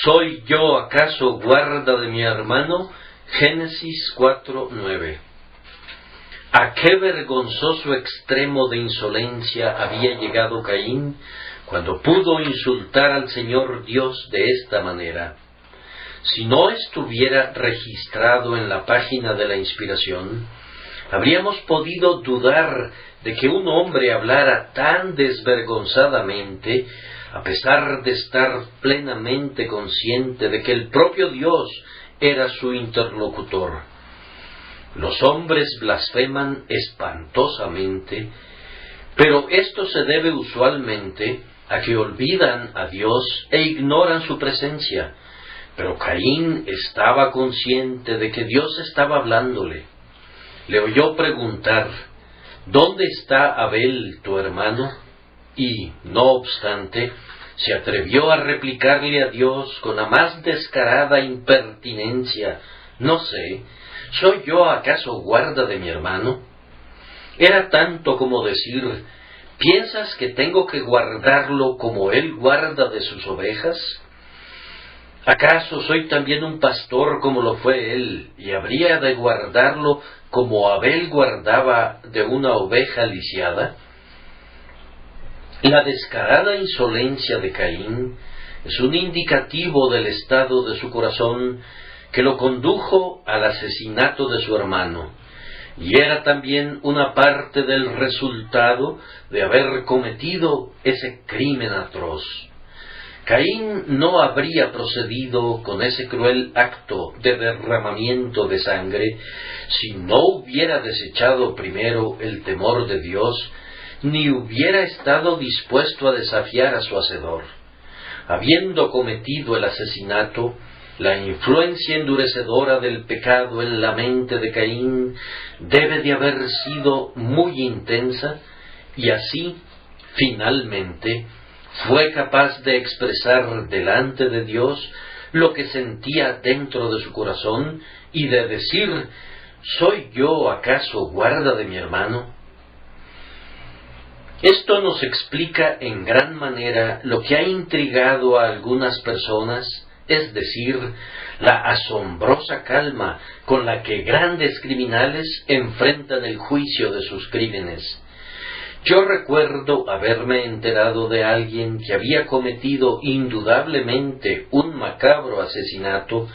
¿Soy yo acaso guarda de mi hermano? Génesis 4:9. ¿A qué vergonzoso extremo de insolencia había llegado Caín cuando pudo insultar al Señor Dios de esta manera? Si no estuviera registrado en la página de la inspiración, habríamos podido dudar de que un hombre hablara tan desvergonzadamente, a pesar de estar plenamente consciente de que el propio Dios era su interlocutor. Los hombres blasfeman espantosamente, pero esto se debe usualmente a que olvidan a Dios e ignoran su presencia. Pero Caín estaba consciente de que Dios estaba hablándole. Le oyó preguntar: ¿dónde está Abel, tu hermano? Y, no obstante, se atrevió a replicarle a Dios con la más descarada impertinencia: no sé, ¿soy yo acaso guarda de mi hermano? Era tanto como decir: ¿piensas que tengo que guardarlo como él guarda de sus ovejas? ¿Acaso soy también un pastor como lo fue él, y habría de guardarlo como Abel guardaba de una oveja lisiada? La descarada insolencia de Caín es un indicativo del estado de su corazón que lo condujo al asesinato de su hermano, y era también una parte del resultado de haber cometido ese crimen atroz. Caín no habría procedido con ese cruel acto de derramamiento de sangre si no hubiera desechado primero el temor de Dios, ni hubiera estado dispuesto a desafiar a su hacedor. Habiendo cometido el asesinato, la influencia endurecedora del pecado en la mente de Caín debe de haber sido muy intensa, y así, finalmente, fue capaz de expresar delante de Dios lo que sentía dentro de su corazón y de decir: ¿soy yo acaso guarda de mi hermano? Esto nos explica en gran manera lo que ha intrigado a algunas personas, es decir, la asombrosa calma con la que grandes criminales enfrentan el juicio de sus crímenes. Yo recuerdo haberme enterado de alguien que había cometido indudablemente un macabro asesinato,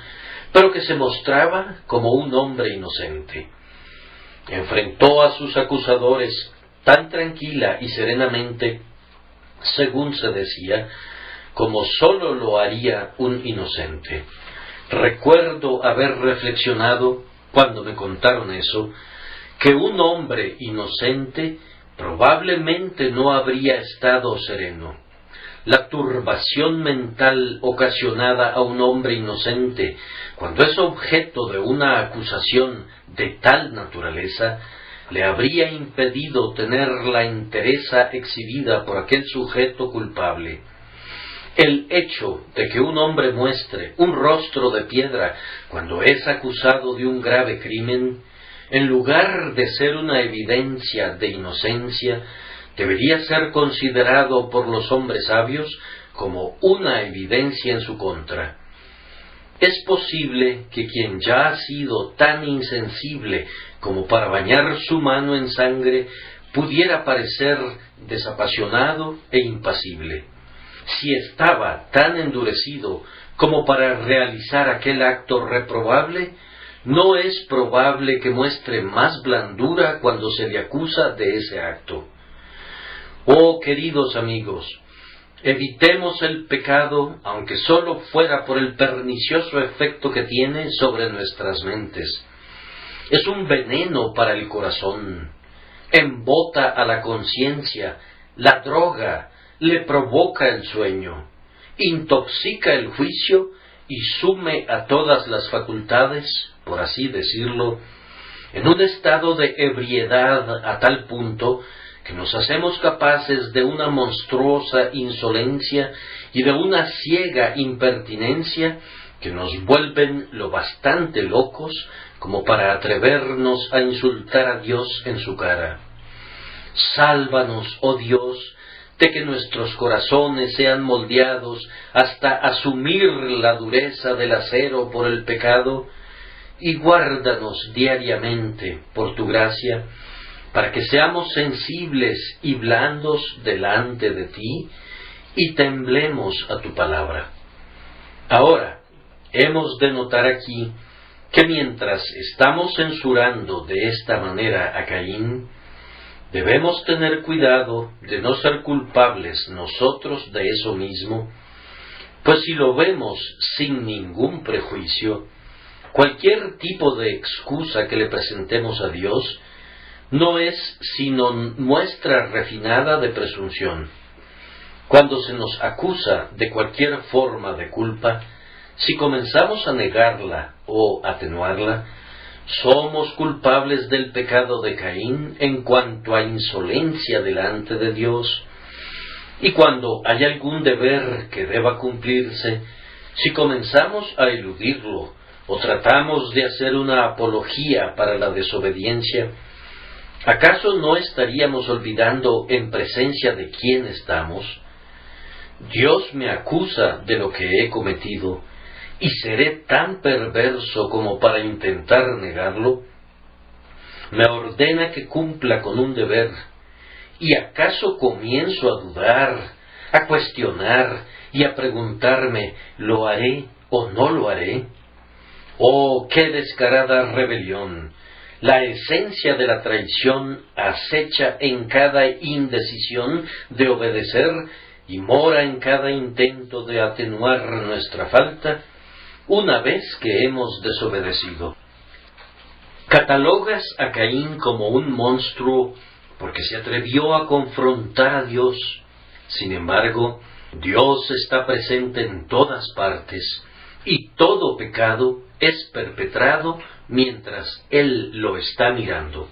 pero que se mostraba como un hombre inocente. Enfrentó a sus acusadores tan tranquila y serenamente, según se decía, como sólo lo haría un inocente. Recuerdo haber reflexionado, cuando me contaron eso, que un hombre inocente probablemente no habría estado sereno. La turbación mental ocasionada a un hombre inocente, cuando es objeto de una acusación de tal naturaleza, le habría impedido tener la entereza exhibida por aquel sujeto culpable. El hecho de que un hombre muestre un rostro de piedra cuando es acusado de un grave crimen, en lugar de ser una evidencia de inocencia, debería ser considerado por los hombres sabios como una evidencia en su contra. Es posible que quien ya ha sido tan insensible como para bañar su mano en sangre pudiera parecer desapasionado e impasible. Si estaba tan endurecido como para realizar aquel acto reprobable, no es probable que muestre más blandura cuando se le acusa de ese acto. Oh, queridos amigos, evitemos el pecado, aunque sólo fuera por el pernicioso efecto que tiene sobre nuestras mentes. Es un veneno para el corazón, embota a la conciencia, la droga, le provoca el sueño, intoxica el juicio y sume a todas las facultades, por así decirlo, en un estado de ebriedad a tal punto que nos hacemos capaces de una monstruosa insolencia y de una ciega impertinencia que nos vuelven lo bastante locos como para atrevernos a insultar a Dios en su cara. Sálvanos, oh Dios, de que nuestros corazones sean moldeados hasta asumir la dureza del acero por el pecado, y guárdanos diariamente por tu gracia, para que seamos sensibles y blandos delante de ti, y temblemos a tu palabra. Ahora, hemos de notar aquí que mientras estamos censurando de esta manera a Caín, debemos tener cuidado de no ser culpables nosotros de eso mismo, pues si lo vemos sin ningún prejuicio, cualquier tipo de excusa que le presentemos a Dios no es sino muestra refinada de presunción. Cuando se nos acusa de cualquier forma de culpa, si comenzamos a negarla o atenuarla, somos culpables del pecado de Caín en cuanto a insolencia delante de Dios. Y cuando hay algún deber que deba cumplirse, si comenzamos a eludirlo o tratamos de hacer una apología para la desobediencia, ¿acaso no estaríamos olvidando en presencia de quién estamos? Dios me acusa de lo que he cometido, ¿y seré tan perverso como para intentar negarlo? Me ordena que cumpla con un deber, ¿y acaso comienzo a dudar, a cuestionar y a preguntarme, ¿lo haré o no lo haré? ¡Oh, qué descarada rebelión! La esencia de la traición acecha en cada indecisión de obedecer y mora en cada intento de atenuar nuestra falta una vez que hemos desobedecido. Catalogas a Caín como un monstruo porque se atrevió a confrontar a Dios. Sin embargo, Dios está presente en todas partes, y todo pecado es perpetrado mientras Él lo está mirando.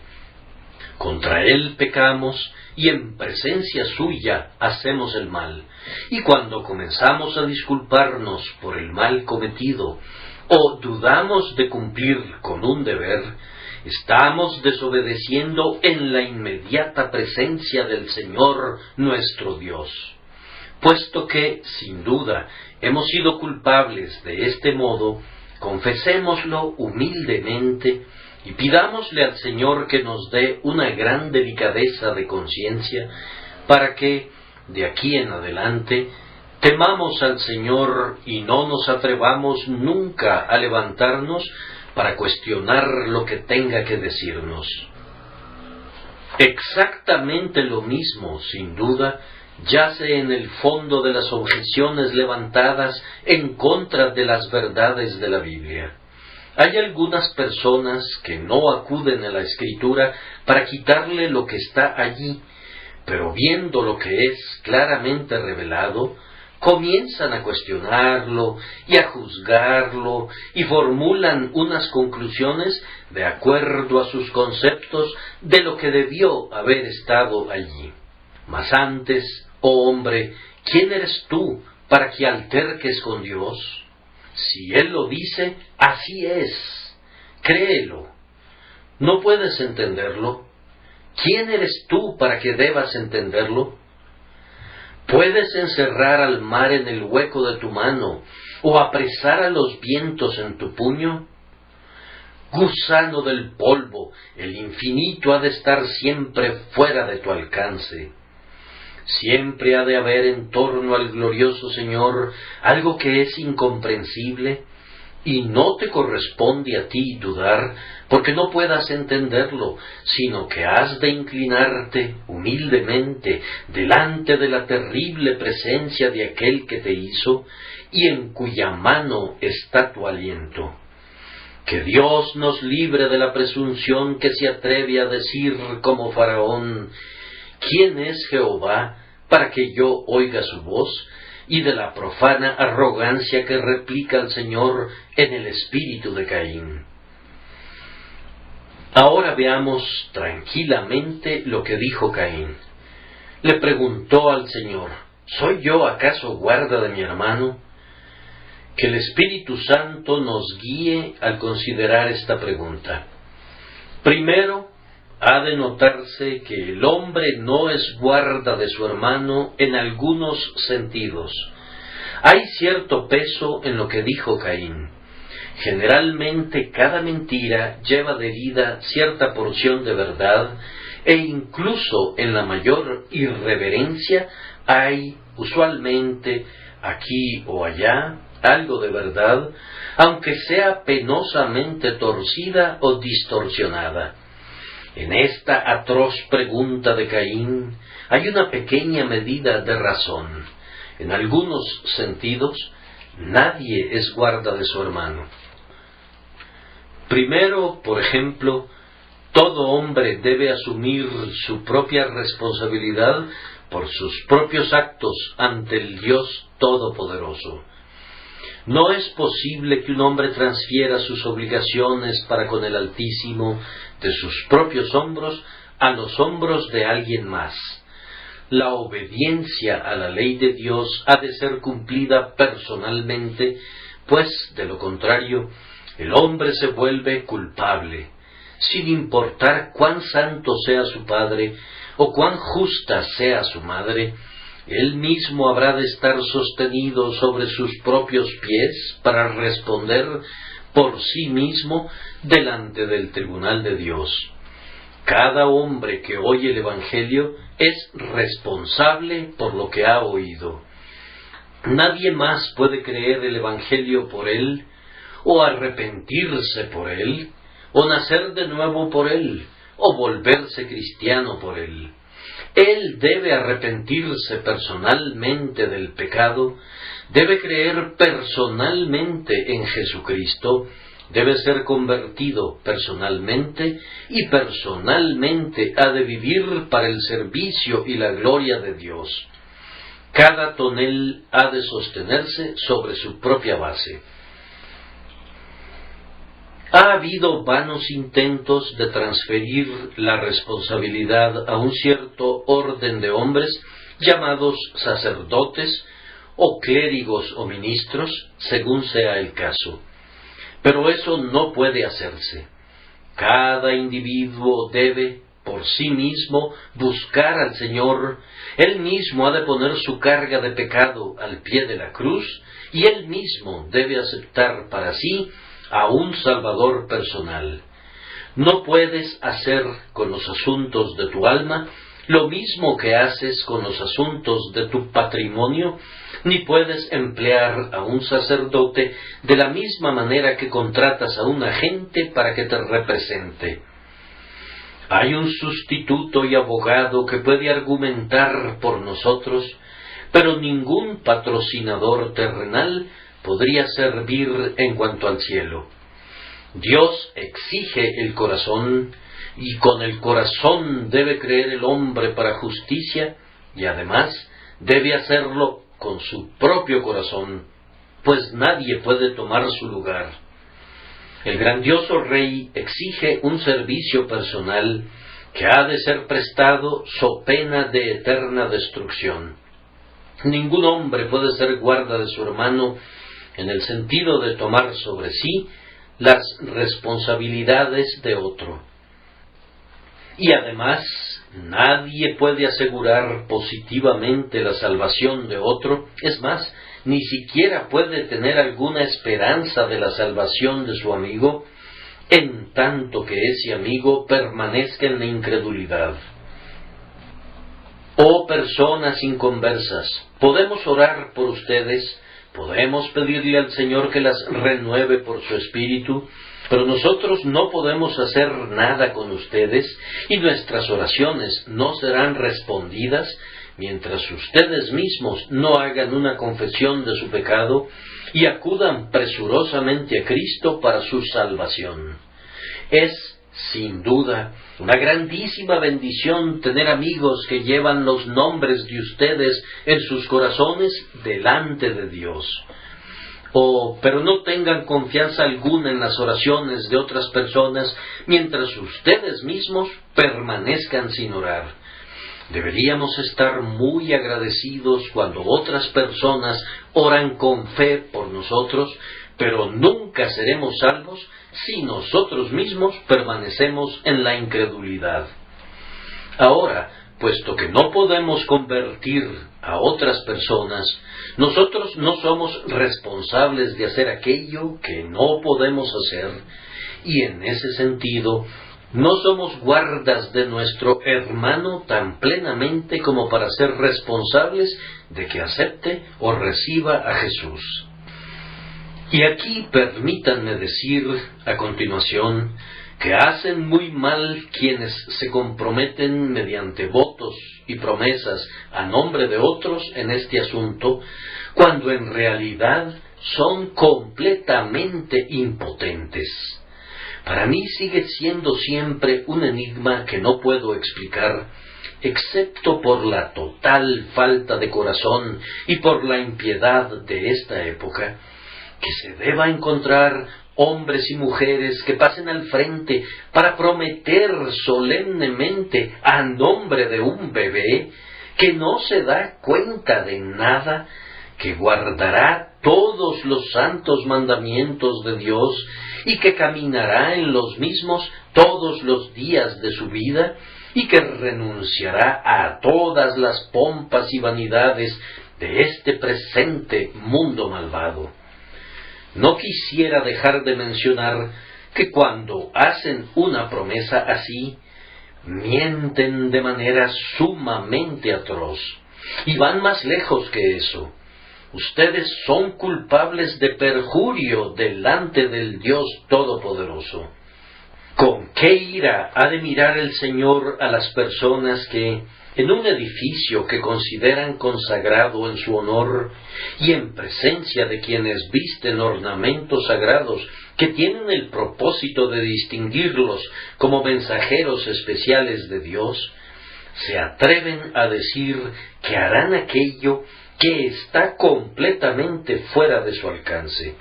Contra Él pecamos y en presencia suya hacemos el mal. Y cuando comenzamos a disculparnos por el mal cometido o dudamos de cumplir con un deber, estamos desobedeciendo en la inmediata presencia del Señor nuestro Dios. Puesto que, sin duda, hemos sido culpables de este modo, confesémoslo humildemente y pidámosle al Señor que nos dé una gran delicadeza de conciencia para que, de aquí en adelante, temamos al Señor y no nos atrevamos nunca a levantarnos para cuestionar lo que tenga que decirnos. Exactamente lo mismo, sin duda, yace en el fondo de las objeciones levantadas en contra de las verdades de la Biblia. Hay algunas personas que no acuden a la Escritura para quitarle lo que está allí, pero viendo lo que es claramente revelado, comienzan a cuestionarlo y a juzgarlo y formulan unas conclusiones de acuerdo a sus conceptos de lo que debió haber estado allí. Mas antes, oh hombre, ¿quién eres tú para que alterques con Dios? Si Él lo dice, así es. Créelo. ¿No puedes entenderlo? ¿Quién eres tú para que debas entenderlo? ¿Puedes encerrar al mar en el hueco de tu mano o apresar a los vientos en tu puño? Gusano del polvo, el infinito ha de estar siempre fuera de tu alcance. Siempre ha de haber en torno al glorioso Señor algo que es incomprensible, y no te corresponde a ti dudar porque no puedas entenderlo, sino que has de inclinarte humildemente delante de la terrible presencia de aquel que te hizo y en cuya mano está tu aliento. Que Dios nos libre de la presunción que se atreve a decir como Faraón: ¿quién es Jehová para que yo oiga su voz? Y de la profana arrogancia que replica al Señor en el espíritu de Caín. Ahora veamos tranquilamente lo que dijo Caín. Le preguntó al Señor: ¿soy yo acaso guarda de mi hermano? Que el Espíritu Santo nos guíe al considerar esta pregunta. Primero, ha de notarse que el hombre no es guarda de su hermano en algunos sentidos. Hay cierto peso en lo que dijo Caín. Generalmente cada mentira lleva de vida cierta porción de verdad, e incluso en la mayor irreverencia hay usualmente aquí o allá algo de verdad, aunque sea penosamente torcida o distorsionada. En esta atroz pregunta de Caín hay una pequeña medida de razón. En algunos sentidos, nadie es guarda de su hermano. Primero, por ejemplo, todo hombre debe asumir su propia responsabilidad por sus propios actos ante el Dios Todopoderoso. No es posible que un hombre transfiera sus obligaciones para con el Altísimo de sus propios hombros a los hombros de alguien más. La obediencia a la ley de Dios ha de ser cumplida personalmente, pues, de lo contrario, el hombre se vuelve culpable, sin importar cuán santo sea su padre o cuán justa sea su madre. Él mismo habrá de estar sostenido sobre sus propios pies para responder por sí mismo delante del tribunal de Dios. Cada hombre que oye el Evangelio es responsable por lo que ha oído. Nadie más puede creer el Evangelio por él, o arrepentirse por él, o nacer de nuevo por él, o volverse cristiano por él. Él debe arrepentirse personalmente del pecado, debe creer personalmente en Jesucristo, debe ser convertido personalmente y personalmente ha de vivir para el servicio y la gloria de Dios. Cada tonel ha de sostenerse sobre su propia base. Ha habido vanos intentos de transferir la responsabilidad a un cierto orden de hombres llamados sacerdotes o clérigos o ministros, según sea el caso. Pero eso no puede hacerse. Cada individuo debe, por sí mismo, buscar al Señor. Él mismo ha de poner su carga de pecado al pie de la cruz y él mismo debe aceptar para sí a un Salvador personal. No puedes hacer con los asuntos de tu alma lo mismo que haces con los asuntos de tu patrimonio, ni puedes emplear a un sacerdote de la misma manera que contratas a un agente para que te represente. Hay un sustituto y abogado que puede argumentar por nosotros, pero ningún patrocinador terrenal podría servir en cuanto al cielo. Dios exige el corazón, y con el corazón debe creer el hombre para justicia, y además debe hacerlo con su propio corazón, pues nadie puede tomar su lugar. El grandioso Rey exige un servicio personal que ha de ser prestado so pena de eterna destrucción. Ningún hombre puede ser guarda de su hermano en el sentido de tomar sobre sí las responsabilidades de otro. Y además, nadie puede asegurar positivamente la salvación de otro, es más, ni siquiera puede tener alguna esperanza de la salvación de su amigo, en tanto que ese amigo permanezca en la incredulidad. Oh personas inconversas, podemos orar por ustedes, podemos pedirle al Señor que las renueve por su Espíritu, pero nosotros no podemos hacer nada con ustedes y nuestras oraciones no serán respondidas mientras ustedes mismos no hagan una confesión de su pecado y acudan presurosamente a Cristo para su salvación. Es, sin duda, una grandísima bendición tener amigos que llevan los nombres de ustedes en sus corazones delante de Dios. Pero no tengan confianza alguna en las oraciones de otras personas mientras ustedes mismos permanezcan sin orar. Deberíamos estar muy agradecidos cuando otras personas oran con fe por nosotros, pero nunca seremos salvos si nosotros mismos permanecemos en la incredulidad. Ahora, puesto que no podemos convertir a otras personas, nosotros no somos responsables de hacer aquello que no podemos hacer, y en ese sentido, no somos guardas de nuestro hermano tan plenamente como para ser responsables de que acepte o reciba a Jesús. Y aquí permítanme decir a continuación que hacen muy mal quienes se comprometen mediante votos y promesas a nombre de otros en este asunto, cuando en realidad son completamente impotentes. Para mí sigue siendo siempre un enigma que no puedo explicar, excepto por la total falta de corazón y por la impiedad de esta época, que se deba encontrar hombres y mujeres que pasen al frente para prometer solemnemente a nombre de un bebé que no se da cuenta de nada, que guardará todos los santos mandamientos de Dios y que caminará en los mismos todos los días de su vida y que renunciará a todas las pompas y vanidades de este presente mundo malvado. No quisiera dejar de mencionar que cuando hacen una promesa así, mienten de manera sumamente atroz, y van más lejos que eso. Ustedes son culpables de perjurio delante del Dios Todopoderoso. ¿Con qué ira ha de mirar el Señor a las personas que, en un edificio que consideran consagrado en su honor, y en presencia de quienes visten ornamentos sagrados que tienen el propósito de distinguirlos como mensajeros especiales de Dios, se atreven a decir que harán aquello que está completamente fuera de su alcance?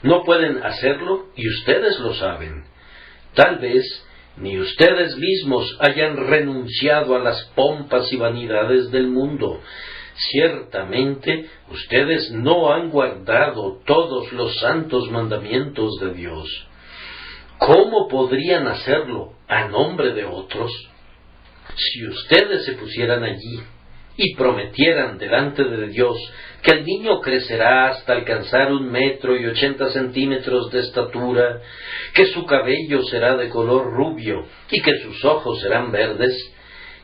No pueden hacerlo y ustedes lo saben. Tal vez ni ustedes mismos hayan renunciado a las pompas y vanidades del mundo. Ciertamente, ustedes no han guardado todos los santos mandamientos de Dios. ¿Cómo podrían hacerlo a nombre de otros? Si ustedes se pusieran allí y prometieran delante de Dios que el niño crecerá hasta alcanzar 1,80 m de estatura, que su cabello será de color rubio y que sus ojos serán verdes,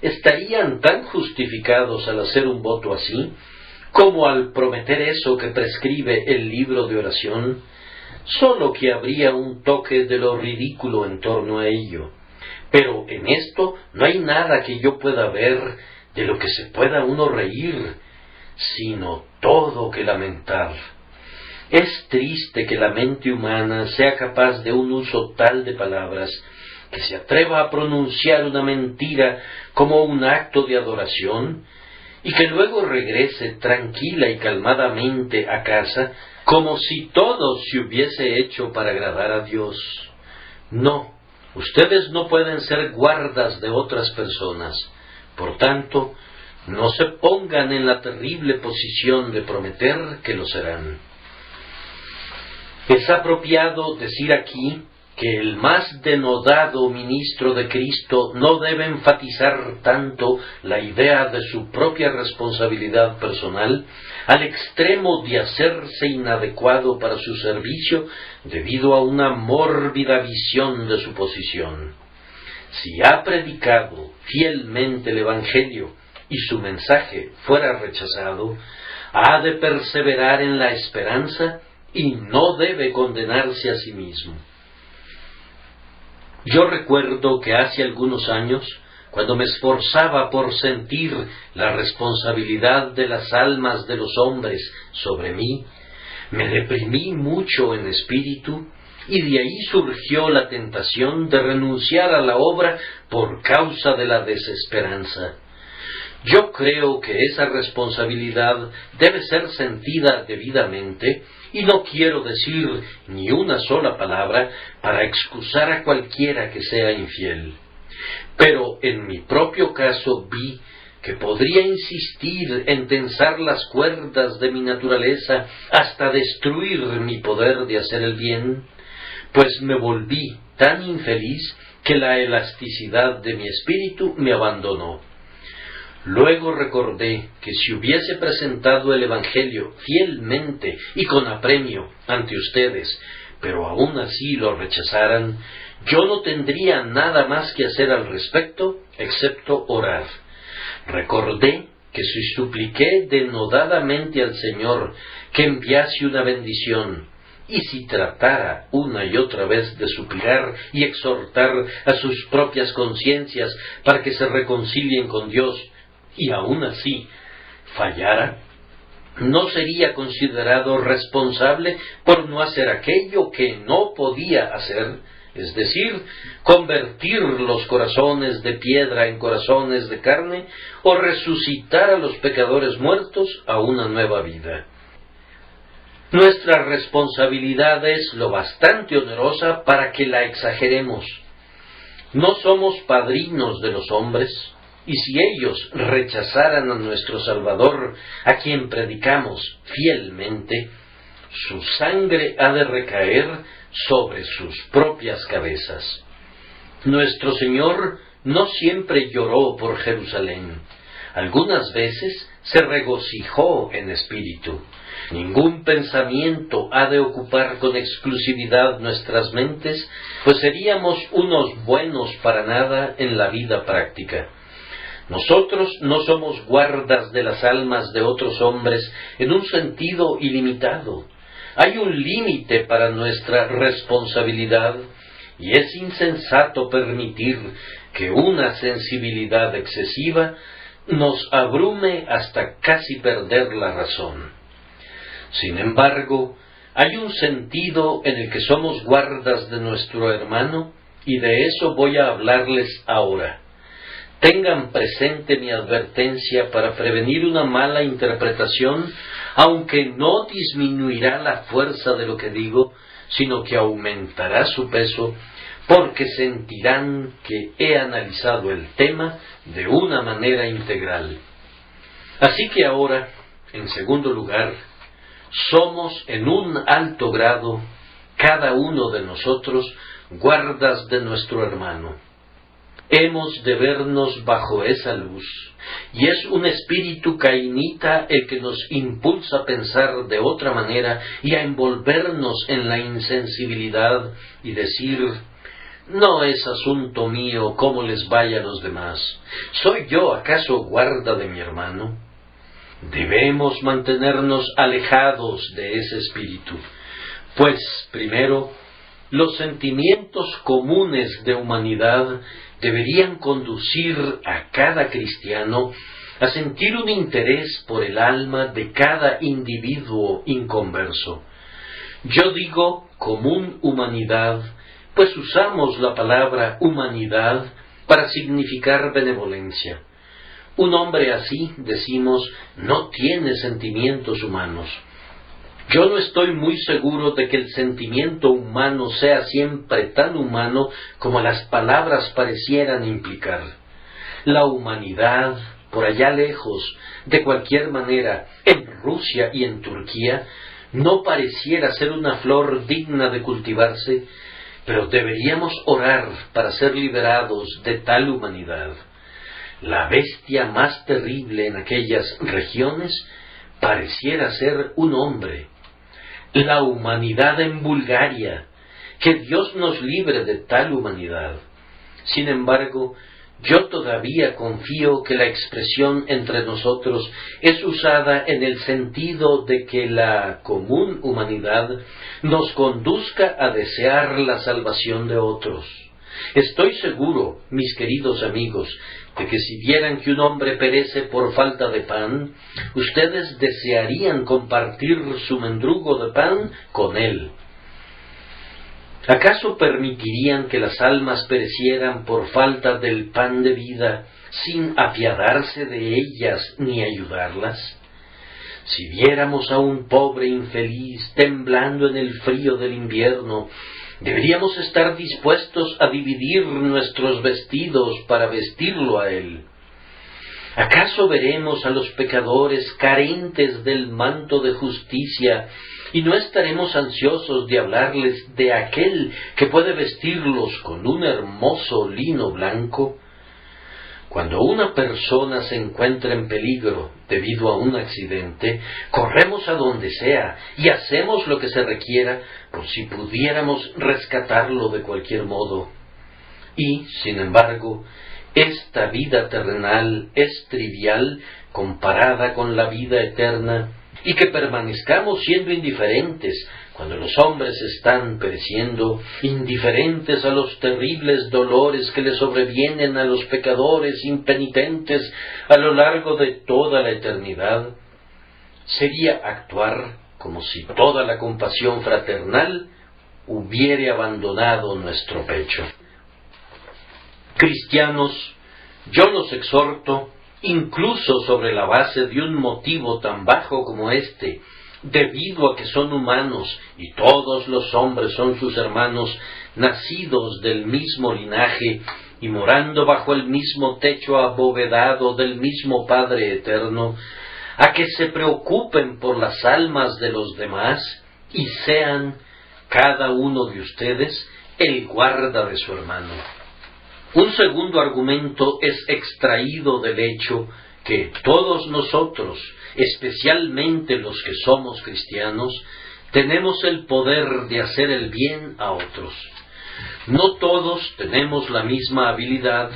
¿estarían tan justificados al hacer un voto así, como al prometer eso que prescribe el libro de oración? Solo que habría un toque de lo ridículo en torno a ello. Pero en esto no hay nada que yo pueda ver de lo que se pueda uno reír, sino todo que lamentar. Es triste que la mente humana sea capaz de un uso tal de palabras, que se atreva a pronunciar una mentira como un acto de adoración, y que luego regrese tranquila y calmadamente a casa, como si todo se hubiese hecho para agradar a Dios. No, ustedes no pueden ser guardas de otras personas. Por tanto, no se pongan en la terrible posición de prometer que lo serán. Es apropiado decir aquí que el más denodado ministro de Cristo no debe enfatizar tanto la idea de su propia responsabilidad personal al extremo de hacerse inadecuado para su servicio debido a una mórbida visión de su posición. Si ha predicado fielmente el Evangelio y su mensaje fuera rechazado, ha de perseverar en la esperanza y no debe condenarse a sí mismo. Yo recuerdo que hace algunos años, cuando me esforzaba por sentir la responsabilidad de las almas de los hombres sobre mí, me deprimí mucho en espíritu, y de ahí surgió la tentación de renunciar a la obra por causa de la desesperanza. Yo creo que esa responsabilidad debe ser sentida debidamente, y no quiero decir ni una sola palabra para excusar a cualquiera que sea infiel. Pero en mi propio caso vi que podría insistir en tensar las cuerdas de mi naturaleza hasta destruir mi poder de hacer el bien, pues me volví tan infeliz que la elasticidad de mi espíritu me abandonó. Luego recordé que si hubiese presentado el Evangelio fielmente y con apremio ante ustedes, pero aún así lo rechazaran, yo no tendría nada más que hacer al respecto, excepto orar. Recordé que si supliqué denodadamente al Señor que enviase una bendición, y si tratara una y otra vez de suplicar y exhortar a sus propias conciencias para que se reconcilien con Dios, y aún así fallara, no sería considerado responsable por no hacer aquello que no podía hacer, es decir, convertir los corazones de piedra en corazones de carne, o resucitar a los pecadores muertos a una nueva vida. Nuestra responsabilidad es lo bastante onerosa para que la exageremos. No somos padrinos de los hombres, y si ellos rechazaran a nuestro Salvador, a quien predicamos fielmente, su sangre ha de recaer sobre sus propias cabezas. Nuestro Señor no siempre lloró por Jerusalén. Algunas veces se regocijó en espíritu. Ningún pensamiento ha de ocupar con exclusividad nuestras mentes, pues seríamos unos buenos para nada en la vida práctica. Nosotros no somos guardas de las almas de otros hombres en un sentido ilimitado. Hay un límite para nuestra responsabilidad, y es insensato permitir que una sensibilidad excesiva nos abrume hasta casi perder la razón. Sin embargo, hay un sentido en el que somos guardas de nuestro hermano, y de eso voy a hablarles ahora. Tengan presente mi advertencia para prevenir una mala interpretación, aunque no disminuirá la fuerza de lo que digo, sino que aumentará su peso, porque sentirán que he analizado el tema de una manera integral. Así que ahora, en segundo lugar, somos en un alto grado, cada uno de nosotros, guardas de nuestro hermano. Hemos de vernos bajo esa luz, y es un espíritu cainita el que nos impulsa a pensar de otra manera y a envolvernos en la insensibilidad y decir: no es asunto mío cómo les vaya a los demás. ¿Soy yo acaso guarda de mi hermano? Debemos mantenernos alejados de ese espíritu, pues, primero, los sentimientos comunes de humanidad deberían conducir a cada cristiano a sentir un interés por el alma de cada individuo inconverso. Yo digo común humanidad, pues usamos la palabra humanidad para significar benevolencia. Un hombre así, decimos, no tiene sentimientos humanos. Yo no estoy muy seguro de que el sentimiento humano sea siempre tan humano como las palabras parecieran implicar. La humanidad, por allá lejos, de cualquier manera, en Rusia y en Turquía, no pareciera ser una flor digna de cultivarse, pero deberíamos orar para ser liberados de tal humanidad. La bestia más terrible en aquellas regiones pareciera ser un hombre. La humanidad en Bulgaria, que Dios nos libre de tal humanidad. Sin embargo, yo todavía confío que la expresión entre nosotros es usada en el sentido de que la común humanidad nos conduzca a desear la salvación de otros. Estoy seguro, mis queridos amigos, de que si vieran que un hombre perece por falta de pan, ustedes desearían compartir su mendrugo de pan con él. ¿Acaso permitirían que las almas perecieran por falta del pan de vida sin apiadarse de ellas ni ayudarlas? Si viéramos a un pobre infeliz temblando en el frío del invierno, deberíamos estar dispuestos a dividir nuestros vestidos para vestirlo a él. ¿Acaso veremos a los pecadores carentes del manto de justicia y no estaremos ansiosos de hablarles de aquel que puede vestirlos con un hermoso lino blanco. Cuando una persona se encuentra en peligro debido a un accidente, corremos a donde sea y hacemos lo que se requiera por si pudiéramos rescatarlo de cualquier modo. Y, sin embargo, esta vida terrenal es trivial comparada con la vida eterna, y que permanezcamos siendo indiferentes cuando los hombres están pereciendo, indiferentes a los terribles dolores que les sobrevienen a los pecadores impenitentes a lo largo de toda la eternidad, sería actuar como si toda la compasión fraternal hubiere abandonado nuestro pecho. Cristianos, yo los exhorto, incluso sobre la base de un motivo tan bajo como este, debido a que son humanos y todos los hombres son sus hermanos, nacidos del mismo linaje y morando bajo el mismo techo abovedado del mismo Padre eterno, a que se preocupen por las almas de los demás y sean, cada uno de ustedes, el guarda de su hermano. Un segundo argumento es extraído del hecho que todos nosotros, especialmente los que somos cristianos, tenemos el poder de hacer el bien a otros. No todos tenemos la misma habilidad,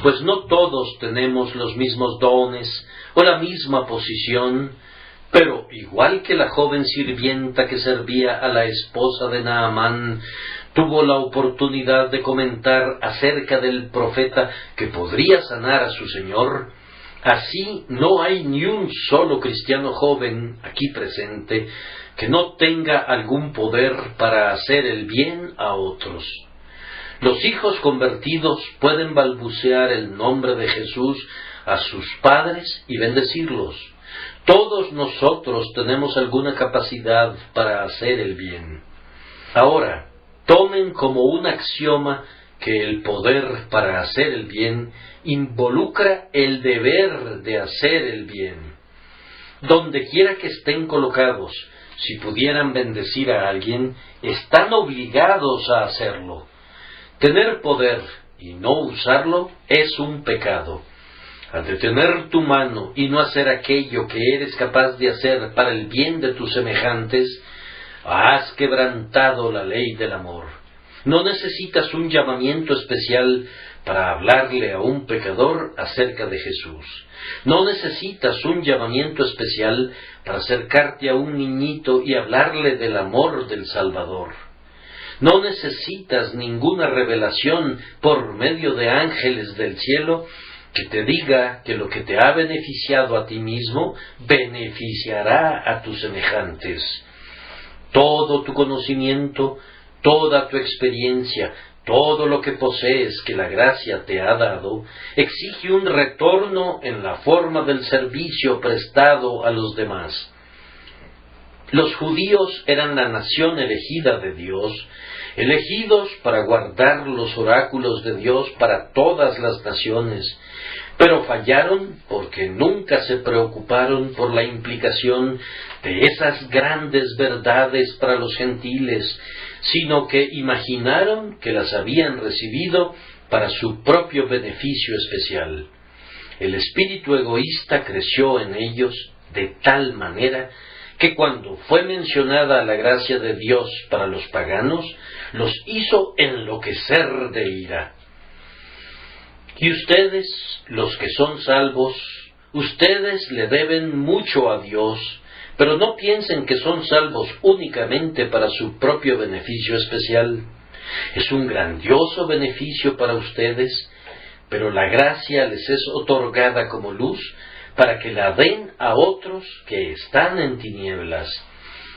pues no todos tenemos los mismos dones o la misma posición, pero igual que la joven sirvienta que servía a la esposa de Naamán, tuvo la oportunidad de comentar acerca del profeta que podría sanar a su señor, así no hay ni un solo cristiano joven aquí presente que no tenga algún poder para hacer el bien a otros. Los hijos convertidos pueden balbucear el nombre de Jesús a sus padres y bendecirlos. Todos nosotros tenemos alguna capacidad para hacer el bien. Ahora, tomen como un axioma que el poder para hacer el bien involucra el deber de hacer el bien. Donde quiera que estén colocados, si pudieran bendecir a alguien, están obligados a hacerlo. Tener poder y no usarlo es un pecado. Al detener tu mano y no hacer aquello que eres capaz de hacer para el bien de tus semejantes, has quebrantado la ley del amor. No necesitas un llamamiento especial para hablarle a un pecador acerca de Jesús. No necesitas un llamamiento especial para acercarte a un niñito y hablarle del amor del Salvador. No necesitas ninguna revelación por medio de ángeles del cielo que te diga que lo que te ha beneficiado a ti mismo beneficiará a tus semejantes. Todo tu conocimiento, toda tu experiencia, todo lo que posees que la gracia te ha dado, exige un retorno en la forma del servicio prestado a los demás. Los judíos eran la nación elegida de Dios, elegidos para guardar los oráculos de Dios para todas las naciones, pero fallaron porque nunca se preocuparon por la implicación de esas grandes verdades para los gentiles, sino que imaginaron que las habían recibido para su propio beneficio especial. El espíritu egoísta creció en ellos de tal manera que cuando fue mencionada la gracia de Dios para los paganos, los hizo enloquecer de ira. Y ustedes, los que son salvos, ustedes le deben mucho a Dios, pero no piensen que son salvos únicamente para su propio beneficio especial. Es un grandioso beneficio para ustedes, pero la gracia les es otorgada como luz para que la den a otros que están en tinieblas.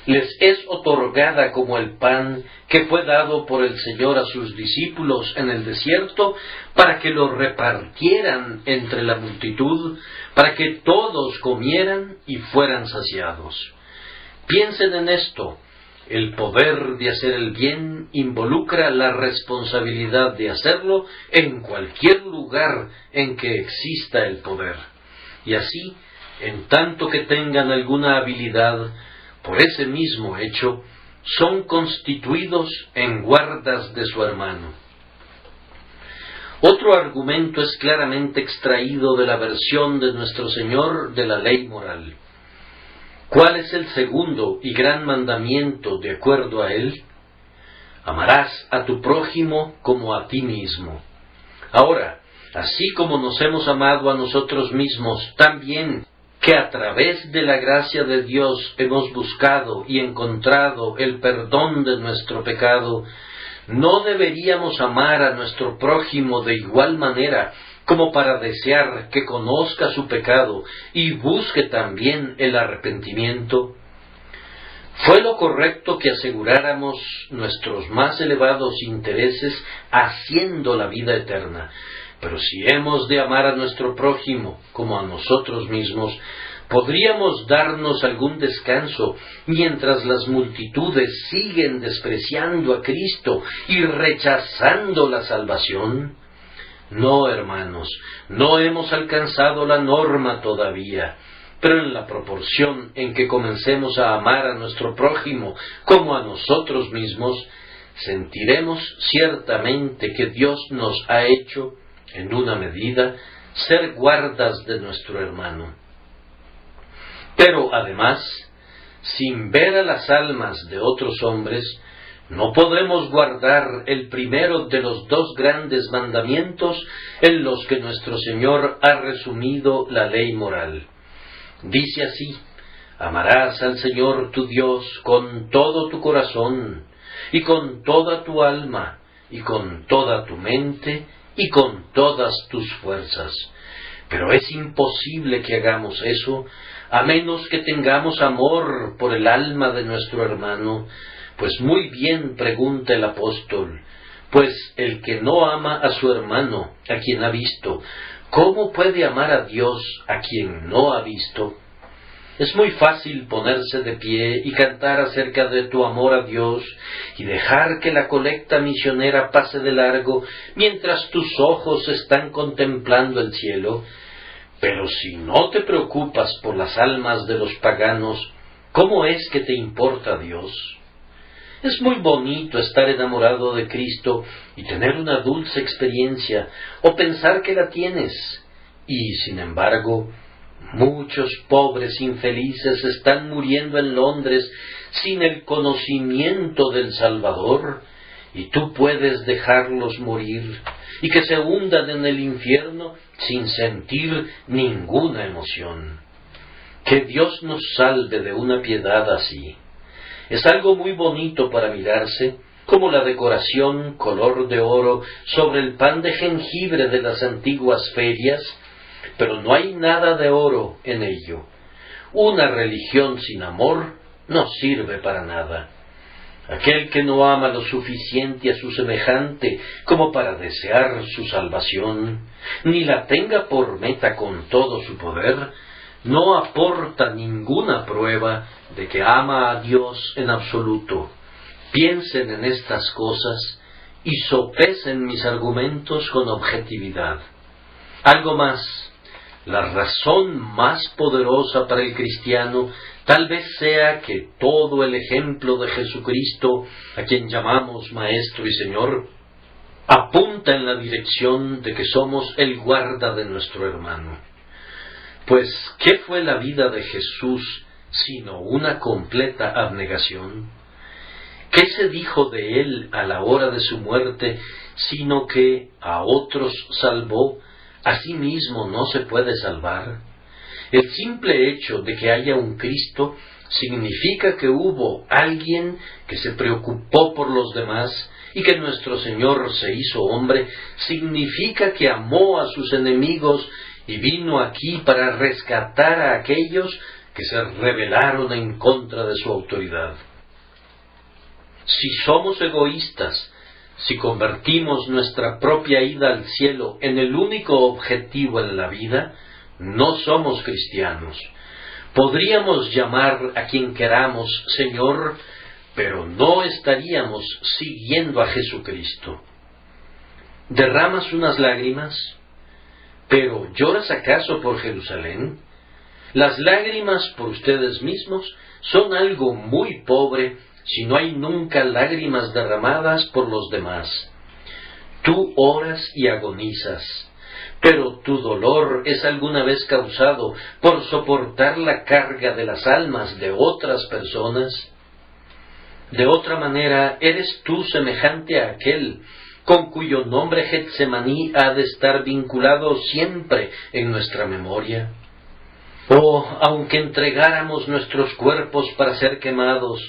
Les es otorgada como el pan que fue dado por el Señor a sus discípulos en el desierto para que lo repartieran entre la multitud, para que todos comieran y fueran saciados. Piensen en esto. El poder de hacer el bien involucra la responsabilidad de hacerlo en cualquier lugar en que exista el poder. Y así, en tanto que tengan alguna habilidad, por ese mismo hecho, son constituidos en guardas de su hermano. Otro argumento es claramente extraído de la versión de nuestro Señor de la ley moral. ¿Cuál es el segundo y gran mandamiento de acuerdo a él? Amarás a tu prójimo como a ti mismo. Ahora, así como nos hemos amado a nosotros mismos, también que a través de la gracia de Dios hemos buscado y encontrado el perdón de nuestro pecado, ¿no deberíamos amar a nuestro prójimo de igual manera como para desear que conozca su pecado y busque también el arrepentimiento? Fue lo correcto que aseguráramos nuestros más elevados intereses haciendo la vida eterna. Pero si hemos de amar a nuestro prójimo como a nosotros mismos, ¿podríamos darnos algún descanso mientras las multitudes siguen despreciando a Cristo y rechazando la salvación? No, hermanos, no hemos alcanzado la norma todavía, pero en la proporción en que comencemos a amar a nuestro prójimo como a nosotros mismos, sentiremos ciertamente que Dios nos ha hecho, en una medida, ser guardas de nuestro hermano. Pero además, sin ver a las almas de otros hombres, no podemos guardar el primero de los dos grandes mandamientos en los que nuestro Señor ha resumido la ley moral. Dice así: amarás al Señor tu Dios con todo tu corazón, y con toda tu alma, y con toda tu mente, y con todas tus fuerzas. Pero es imposible que hagamos eso, a menos que tengamos amor por el alma de nuestro hermano, pues muy bien pregunta el apóstol, pues el que no ama a su hermano, a quien ha visto, ¿cómo puede amar a Dios a quien no ha visto? Es muy fácil ponerse de pie y cantar acerca de tu amor a Dios y dejar que la colecta misionera pase de largo mientras tus ojos están contemplando el cielo. Pero si no te preocupas por las almas de los paganos, ¿cómo es que te importa Dios? Es muy bonito estar enamorado de Cristo y tener una dulce experiencia, o pensar que la tienes, y sin embargo, muchos pobres infelices están muriendo en Londres sin el conocimiento del Salvador, y tú puedes dejarlos morir y que se hundan en el infierno sin sentir ninguna emoción. Que Dios nos salve de una piedad así. Es algo muy bonito para mirarse, como la decoración color de oro sobre el pan de jengibre de las antiguas ferias, pero no hay nada de oro en ello. Una religión sin amor no sirve para nada. Aquel que no ama lo suficiente a su semejante como para desear su salvación, ni la tenga por meta con todo su poder, no aporta ninguna prueba de que ama a Dios en absoluto. Piensen en estas cosas y sopesen mis argumentos con objetividad. Algo más. La razón más poderosa para el cristiano tal vez sea que todo el ejemplo de Jesucristo, a quien llamamos Maestro y Señor, apunta en la dirección de que somos el guarda de nuestro hermano. Pues, ¿qué fue la vida de Jesús sino una completa abnegación? ¿Qué se dijo de él a la hora de su muerte, sino que a otros salvó? ¿A sí mismo no se puede salvar? El simple hecho de que haya un Cristo significa que hubo alguien que se preocupó por los demás, y que nuestro Señor se hizo hombre, significa que amó a sus enemigos y vino aquí para rescatar a aquellos que se rebelaron en contra de su autoridad. Si somos egoístas, si convertimos nuestra propia ida al cielo en el único objetivo en la vida, no somos cristianos. Podríamos llamar a quien queramos Señor, pero no estaríamos siguiendo a Jesucristo. ¿Derramas unas lágrimas? ¿Pero lloras acaso por Jerusalén? Las lágrimas por ustedes mismos son algo muy pobre si no hay nunca lágrimas derramadas por los demás. Tú oras y agonizas, pero tu dolor es alguna vez causado por soportar la carga de las almas de otras personas. De otra manera, eres tú semejante a aquel con cuyo nombre Getsemaní ha de estar vinculado siempre en nuestra memoria. Oh, aunque entregáramos nuestros cuerpos para ser quemados,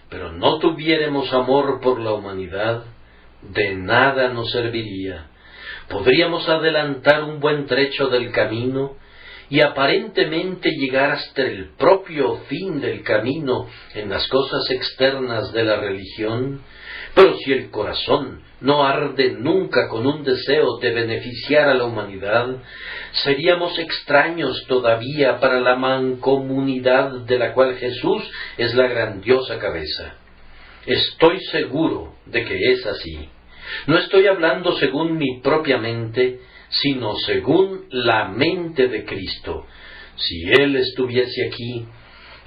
pero no tuviéramos amor por la humanidad, de nada nos serviría. Podríamos adelantar un buen trecho del camino y aparentemente llegar hasta el propio fin del camino en las cosas externas de la religión, pero si el corazón no arde nunca con un deseo de beneficiar a la humanidad, seríamos extraños todavía para la mancomunidad de la cual Jesús es la grandiosa cabeza. Estoy seguro de que es así. No estoy hablando según mi propia mente, sino según la mente de Cristo. Si Él estuviese aquí,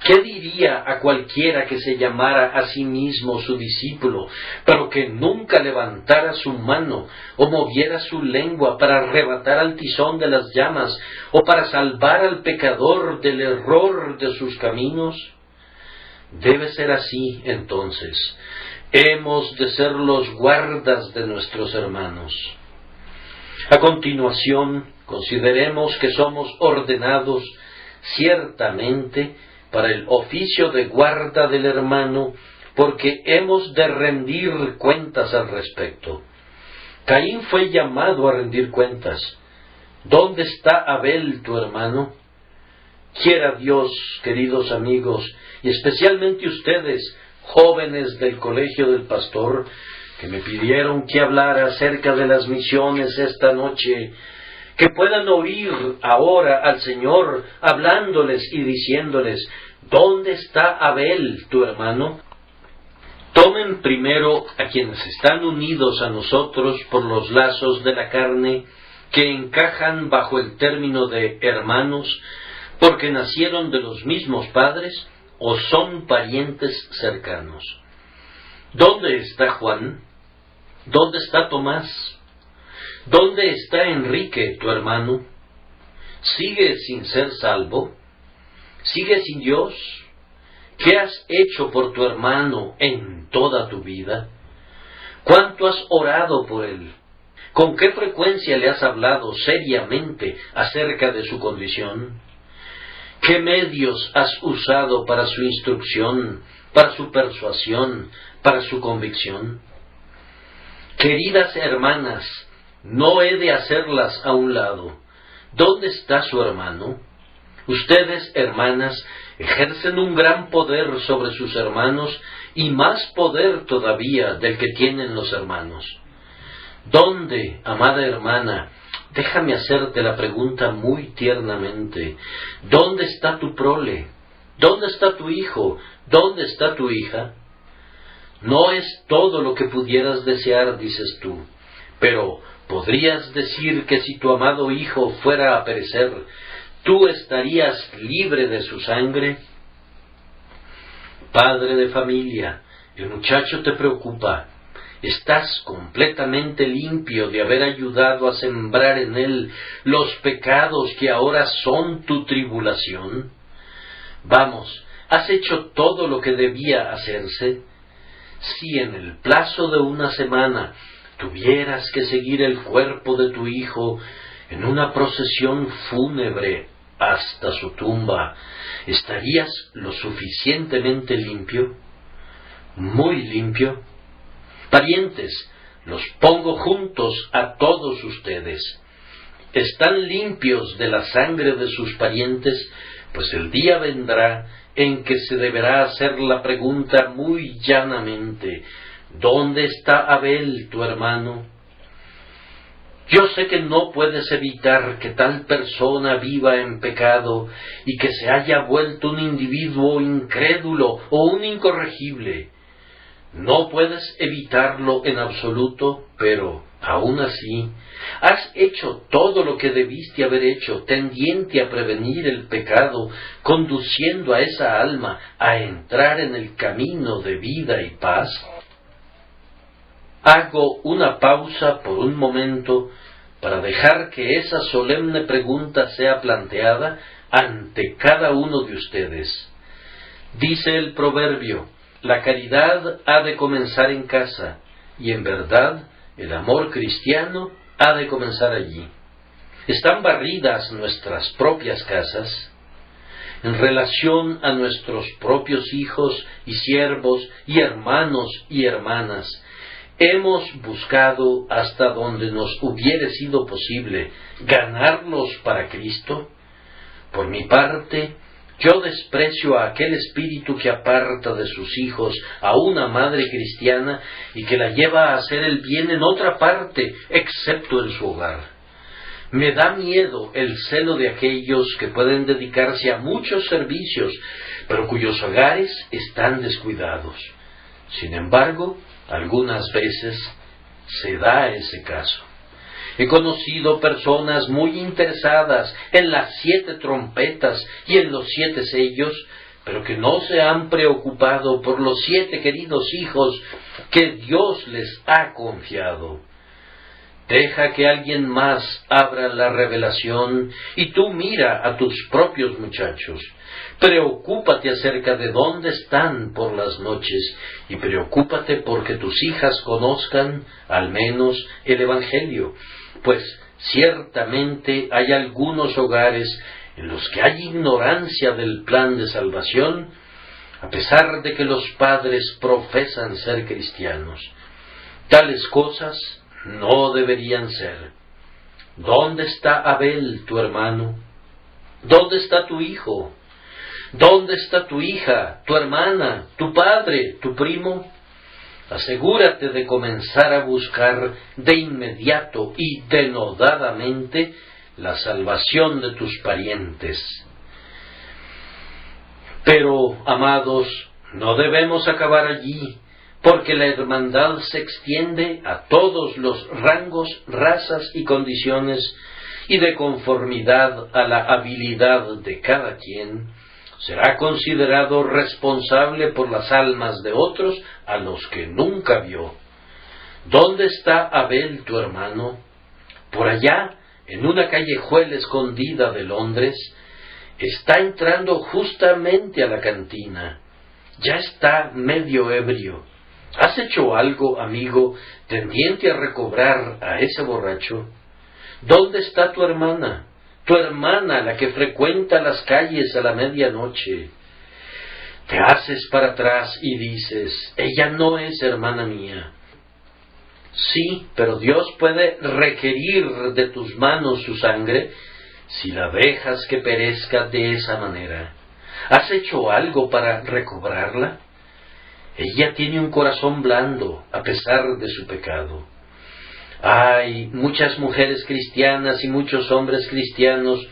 ¿qué diría a cualquiera que se llamara a sí mismo su discípulo, pero que nunca levantara su mano o moviera su lengua para arrebatar al tizón de las llamas o para salvar al pecador del error de sus caminos? Debe ser así, entonces. Hemos de ser los guardas de nuestros hermanos. A continuación, consideremos que somos ordenados ciertamente para el oficio de guarda del hermano, porque hemos de rendir cuentas al respecto. Caín fue llamado a rendir cuentas. ¿Dónde está Abel, tu hermano? Quiera Dios, queridos amigos, y especialmente ustedes, jóvenes del Colegio del Pastor, que me pidieron que hablara acerca de las misiones esta noche, que puedan oír ahora al Señor hablándoles y diciéndoles: ¿dónde está Abel, tu hermano? Tomen primero a quienes están unidos a nosotros por los lazos de la carne, que encajan bajo el término de hermanos, porque nacieron de los mismos padres o son parientes cercanos. ¿Dónde está Juan? ¿Dónde está Tomás? ¿Dónde está Enrique, tu hermano? ¿Sigue sin ser salvo? ¿Sigue sin Dios? ¿Qué has hecho por tu hermano en toda tu vida? ¿Cuánto has orado por él? ¿Con qué frecuencia le has hablado seriamente acerca de su condición? ¿Qué medios has usado para su instrucción, para su persuasión, para su convicción? Queridas hermanas, no he de hacerlas a un lado. ¿Dónde está su hermano? Ustedes, hermanas, ejercen un gran poder sobre sus hermanos y más poder todavía del que tienen los hermanos. ¿Dónde, amada hermana? Déjame hacerte la pregunta muy tiernamente. ¿Dónde está tu prole? ¿Dónde está tu hijo? ¿Dónde está tu hija? No es todo lo que pudieras desear, dices tú, pero ¿podrías decir que si tu amado hijo fuera a perecer, tú estarías libre de su sangre? Padre de familia, el muchacho te preocupa. ¿Estás completamente limpio de haber ayudado a sembrar en él los pecados que ahora son tu tribulación? Vamos, ¿has hecho todo lo que debía hacerse? Si en el plazo de una semana tuvieras que seguir el cuerpo de tu hijo en una procesión fúnebre hasta su tumba, ¿estarías lo suficientemente limpio? ¿Muy limpio? Parientes, los pongo juntos a todos ustedes. ¿Están limpios de la sangre de sus parientes? Pues el día vendrá en que se deberá hacer la pregunta muy llanamente: ¿dónde está Abel, tu hermano? Yo sé que no puedes evitar que tal persona viva en pecado y que se haya vuelto un individuo incrédulo o un incorregible. No puedes evitarlo en absoluto, pero, Aún así, has hecho todo lo que debiste haber hecho, tendiente a prevenir el pecado, conduciendo a esa alma a entrar en el camino de vida y paz. Hago una pausa por un momento para dejar que esa solemne pregunta sea planteada ante cada uno de ustedes. Dice el proverbio: la caridad ha de comenzar en casa, y en verdad el amor cristiano ha de comenzar allí. ¿Están barridas nuestras propias casas? En relación a nuestros propios hijos y siervos y hermanos y hermanas, ¿hemos buscado hasta donde nos hubiere sido posible ganarlos para Cristo? Por mi parte, yo desprecio a aquel espíritu que aparta de sus hijos a una madre cristiana y que la lleva a hacer el bien en otra parte, excepto en su hogar. Me da miedo el celo de aquellos que pueden dedicarse a muchos servicios, pero cuyos hogares están descuidados. Sin embargo, algunas veces se da ese caso. He conocido personas muy interesadas en las 7 trompetas y en los 7 sellos, pero que no se han preocupado por los 7 queridos hijos que Dios les ha confiado. Deja que alguien más abra la revelación y tú mira a tus propios muchachos. Preocúpate acerca de dónde están por las noches y preocúpate porque tus hijas conozcan al menos el Evangelio, pues ciertamente hay algunos hogares en los que hay ignorancia del plan de salvación, a pesar de que los padres profesan ser cristianos. Tales cosas no deberían ser. ¿Dónde está Abel, tu hermano? ¿Dónde está tu hijo? ¿Dónde está tu hija, tu hermana, tu padre, tu primo? Asegúrate de comenzar a buscar de inmediato y denodadamente la salvación de tus parientes. Pero, amados, no debemos acabar allí, porque la hermandad se extiende a todos los rangos, razas y condiciones, y de conformidad a la habilidad de cada quien, será considerado responsable por las almas de otros a los que nunca vio. ¿Dónde está Abel, tu hermano? Por allá, en una callejuela escondida de Londres, está entrando justamente a la cantina. Ya está medio ebrio. ¿Has hecho algo, amigo, tendiente a recobrar a ese borracho? ¿Dónde está tu hermana? Tu hermana, la que frecuenta las calles a la medianoche. Te haces para atrás y dices: ella no es hermana mía. Sí, pero Dios puede requerir de tus manos su sangre si la dejas que perezca de esa manera. ¿Has hecho algo para recobrarla? Ella tiene un corazón blando, a pesar de su pecado. Hay muchas mujeres cristianas y muchos hombres cristianos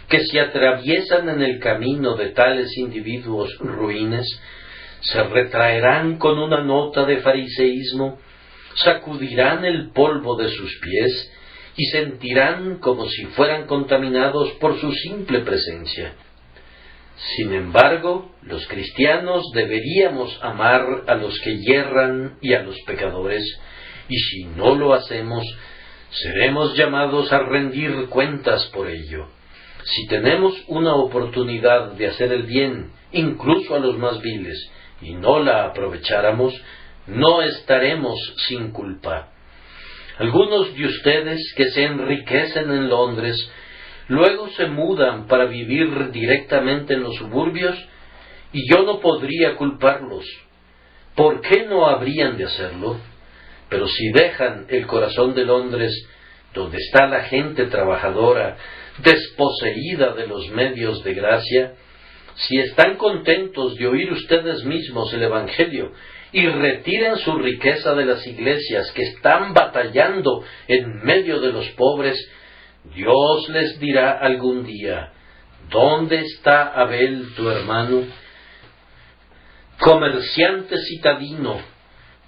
que se atraviesan en el camino de tales individuos ruines, se retraerán con una nota de fariseísmo, sacudirán el polvo de sus pies y sentirán como si fueran contaminados por su simple presencia. Sin embargo, los cristianos deberíamos amar a los que yerran y a los pecadores, y si no lo hacemos, seremos llamados a rendir cuentas por ello. Si tenemos una oportunidad de hacer el bien, incluso a los más viles, y no la aprovecháramos, no estaremos sin culpa. Algunos de ustedes que se enriquecen en Londres, luego se mudan para vivir directamente en los suburbios, y yo no podría culparlos. ¿Por qué no habrían de hacerlo? Pero si dejan el corazón de Londres, donde está la gente trabajadora, desposeída de los medios de gracia, si están contentos de oír ustedes mismos el Evangelio y retiran su riqueza de las iglesias que están batallando en medio de los pobres, Dios les dirá algún día: ¿dónde está Abel, tu hermano? Comerciante citadino,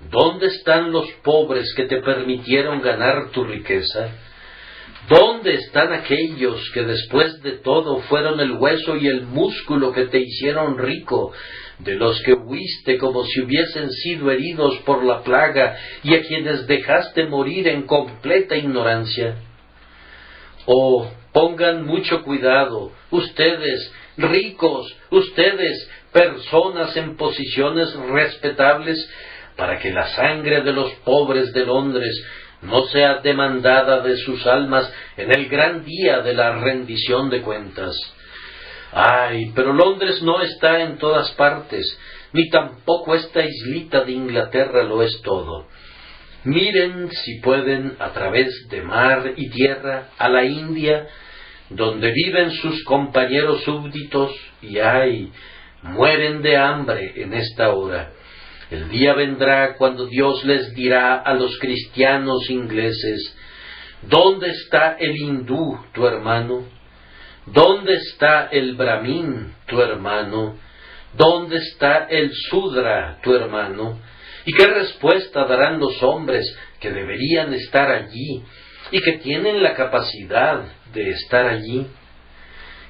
¿Dónde están los pobres que te permitieron ganar tu riqueza? ¿Dónde están aquellos que después de todo fueron el hueso y el músculo que te hicieron rico, de los que huiste como si hubiesen sido heridos por la plaga y a quienes dejaste morir en completa ignorancia? Oh, pongan mucho cuidado, ustedes, ricos, ustedes, personas en posiciones respetables, para que la sangre de los pobres de Londres no sea demandada de sus almas en el gran día de la rendición de cuentas. Ay, pero Londres no está en todas partes, ni tampoco esta islita de Inglaterra lo es todo. Miren, si pueden, a través de mar y tierra, a la India, donde viven sus compañeros súbditos, y ay, mueren de hambre en esta hora. El día vendrá cuando Dios les dirá a los cristianos ingleses: ¿dónde está el hindú, tu hermano? ¿Dónde está el brahmin, tu hermano? ¿Dónde está el sudra, tu hermano? ¿Y qué respuesta darán los hombres que deberían estar allí y que tienen la capacidad de estar allí?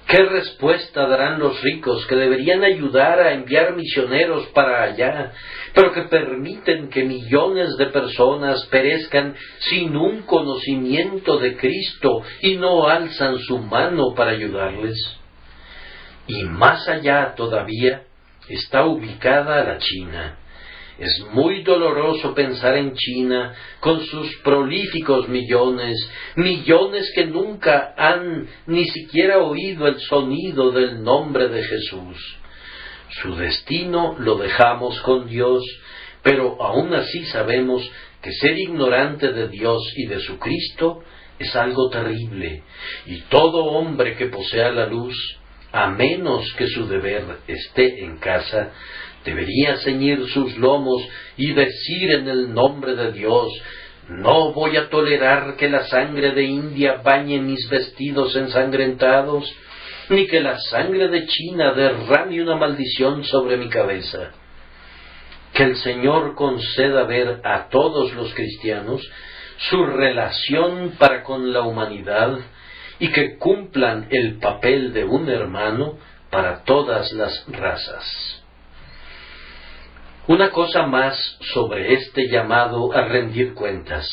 ¿Qué respuesta darán los ricos que deberían ayudar a enviar misioneros para allá, pero que permiten que millones de personas perezcan sin un conocimiento de Cristo y no alzan su mano para ayudarles? Y más allá todavía está ubicada la China. Es muy doloroso pensar en China con sus prolíficos millones que nunca han ni siquiera oído el sonido del nombre de Jesús. Su destino lo dejamos con Dios, pero aún así sabemos que ser ignorante de Dios y de su Cristo es algo terrible, y todo hombre que posea la luz, a menos que su deber esté en casa, debería ceñir sus lomos y decir en el nombre de Dios: no voy a tolerar que la sangre de India bañe mis vestidos ensangrentados, ni que la sangre de China derrame una maldición sobre mi cabeza. Que el Señor conceda ver a todos los cristianos su relación para con la humanidad y que cumplan el papel de un hermano para todas las razas. Una cosa más sobre este llamado a rendir cuentas.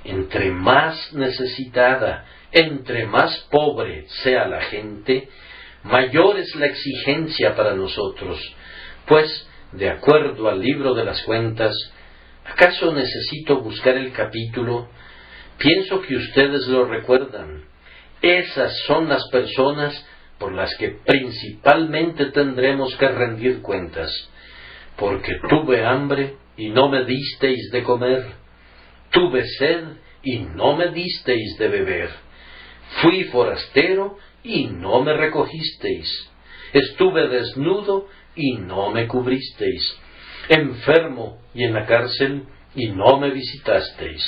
Entre más necesitada, entre más pobre sea la gente, mayor es la exigencia para nosotros, pues, de acuerdo al libro de las cuentas, ¿acaso necesito buscar el capítulo? Pienso que ustedes lo recuerdan. Esas son las personas por las que principalmente tendremos que rendir cuentas. Porque tuve hambre y no me disteis de comer, tuve sed y no me disteis de beber, fui forastero y no me recogisteis, estuve desnudo y no me cubristeis, enfermo y en la cárcel y no me visitasteis.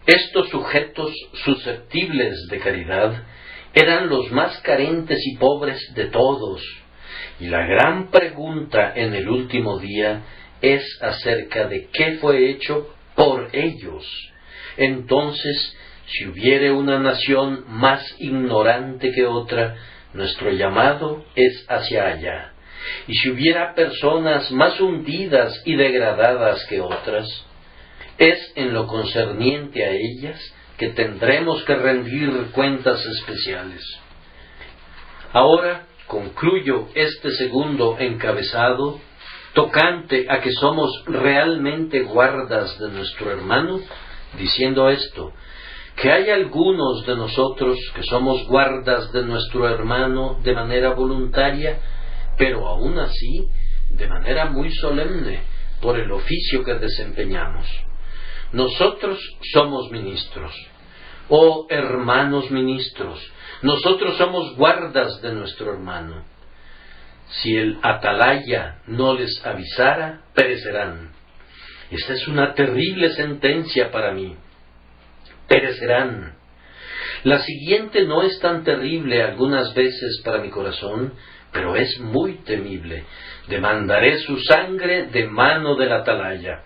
Estos sujetos susceptibles de caridad eran los más carentes y pobres de todos. Y la gran pregunta en el último día es acerca de qué fue hecho por ellos. Entonces, si hubiere una nación más ignorante que otra, nuestro llamado es hacia allá. Y si hubiera personas más hundidas y degradadas que otras, es en lo concerniente a ellas que tendremos que rendir cuentas especiales. Ahora, concluyo este segundo encabezado tocante a que somos realmente guardas de nuestro hermano, diciendo esto: que hay algunos de nosotros que somos guardas de nuestro hermano de manera voluntaria, pero aún así de manera muy solemne por el oficio que desempeñamos. Nosotros somos ministros, oh hermanos ministros, nosotros somos guardas de nuestro hermano. Si el atalaya no les avisara, perecerán. Esta es una terrible sentencia para mí. Perecerán. La siguiente no es tan terrible algunas veces para mi corazón, pero es muy temible. Demandaré su sangre de mano del atalaya.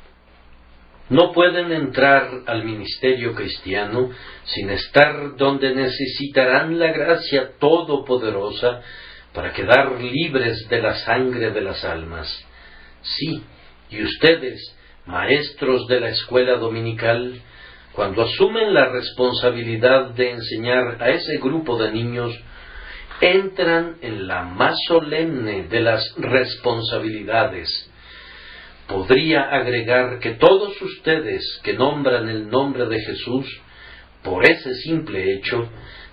No pueden entrar al ministerio cristiano sin estar donde necesitarán la gracia todopoderosa para quedar libres de la sangre de las almas. Sí, y ustedes, maestros de la escuela dominical, cuando asumen la responsabilidad de enseñar a ese grupo de niños, entran en la más solemne de las responsabilidades. Podría agregar que todos ustedes que nombran el nombre de Jesús, por ese simple hecho,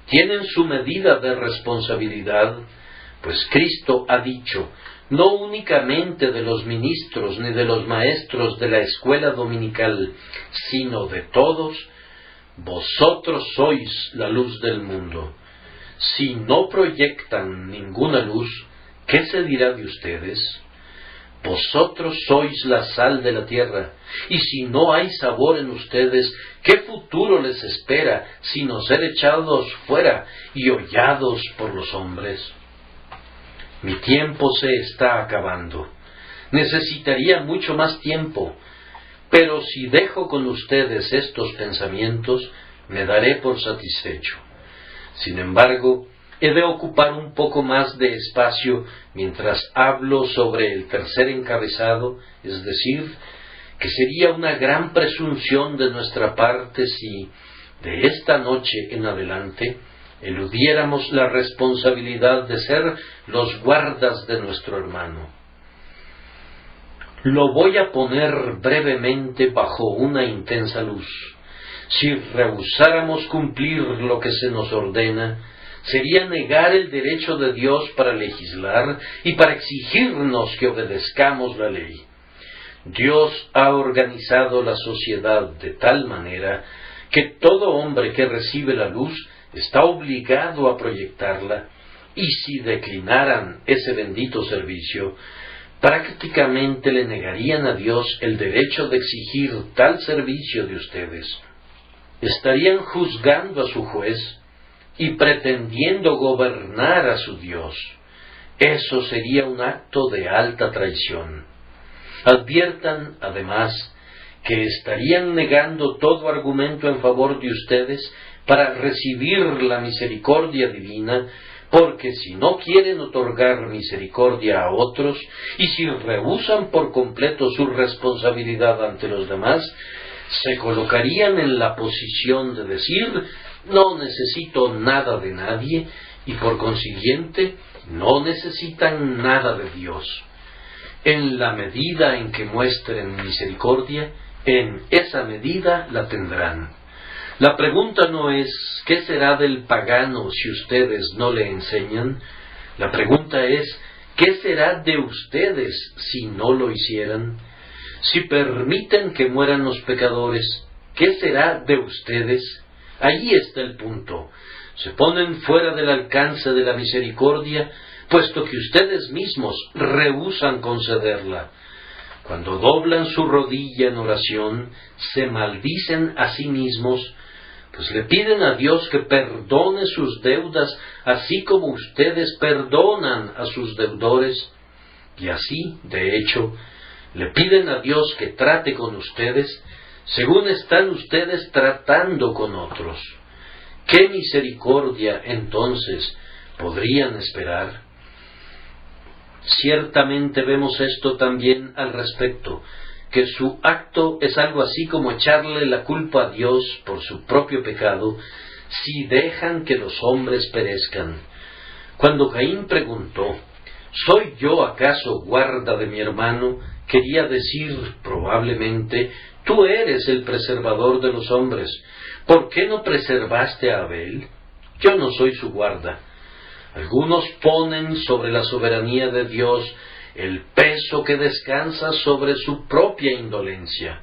tienen su medida de responsabilidad, pues Cristo ha dicho, no únicamente de los ministros ni de los maestros de la escuela dominical, sino de todos, vosotros sois la luz del mundo. Si no proyectan ninguna luz, ¿qué se dirá de ustedes? Vosotros sois la sal de la tierra, y si no hay sabor en ustedes, ¿qué futuro les espera sino ser echados fuera y hollados por los hombres? Mi tiempo se está acabando. Necesitaría mucho más tiempo, pero si dejo con ustedes estos pensamientos, me daré por satisfecho. Sin embargo, he de ocupar un poco más de espacio mientras hablo sobre el tercer encabezado, es decir, que sería una gran presunción de nuestra parte si, de esta noche en adelante, eludiéramos la responsabilidad de ser los guardas de nuestro hermano. Lo voy a poner brevemente bajo una intensa luz. Si rehusáramos cumplir lo que se nos ordena, sería negar el derecho de Dios para legislar y para exigirnos que obedezcamos la ley. Dios ha organizado la sociedad de tal manera que todo hombre que recibe la luz está obligado a proyectarla, y si declinaran ese bendito servicio, prácticamente le negarían a Dios el derecho de exigir tal servicio de ustedes. Estarían juzgando a su juez y pretendiendo gobernar a su Dios. Eso sería un acto de alta traición. Adviertan, además, que estarían negando todo argumento en favor de ustedes para recibir la misericordia divina, porque si no quieren otorgar misericordia a otros, y si rehúsan por completo su responsabilidad ante los demás, se colocarían en la posición de decir, no necesito nada de nadie, y por consiguiente, no necesitan nada de Dios. En la medida en que muestren misericordia, en esa medida la tendrán. La pregunta no es, ¿qué será del pagano si ustedes no le enseñan? La pregunta es, ¿qué será de ustedes si no lo hicieran? Si permiten que mueran los pecadores, ¿qué será de ustedes? Allí está el punto. Se ponen fuera del alcance de la misericordia, puesto que ustedes mismos rehúsan concederla. Cuando doblan su rodilla en oración, se maldicen a sí mismos, pues le piden a Dios que perdone sus deudas, así como ustedes perdonan a sus deudores, y así, de hecho, le piden a Dios que trate con ustedes, según están ustedes tratando con otros. ¿Qué misericordia, entonces, podrían esperar? Ciertamente vemos esto también al respecto, que su acto es algo así como echarle la culpa a Dios por su propio pecado, si dejan que los hombres perezcan. Cuando Caín preguntó, ¿soy yo acaso guarda de mi hermano?, quería decir, probablemente, tú eres el preservador de los hombres. ¿Por qué no preservaste a Abel? Yo no soy su guarda. Algunos ponen sobre la soberanía de Dios el peso que descansa sobre su propia indolencia.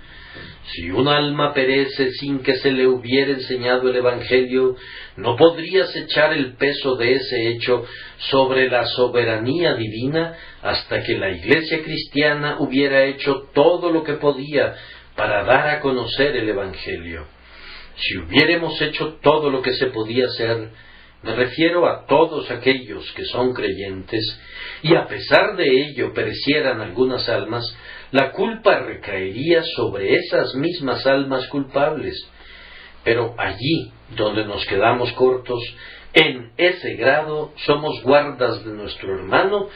Si un alma perece sin que se le hubiera enseñado el Evangelio, ¿no podrías echar el peso de ese hecho sobre la soberanía divina hasta que la Iglesia cristiana hubiera hecho todo lo que podía para dar a conocer el Evangelio? Si hubiéramos hecho todo lo que se podía hacer, me refiero a todos aquellos que son creyentes, y a pesar de ello perecieran algunas almas, la culpa recaería sobre esas mismas almas culpables. Pero allí donde nos quedamos cortos, en ese grado somos guardas de nuestro hermano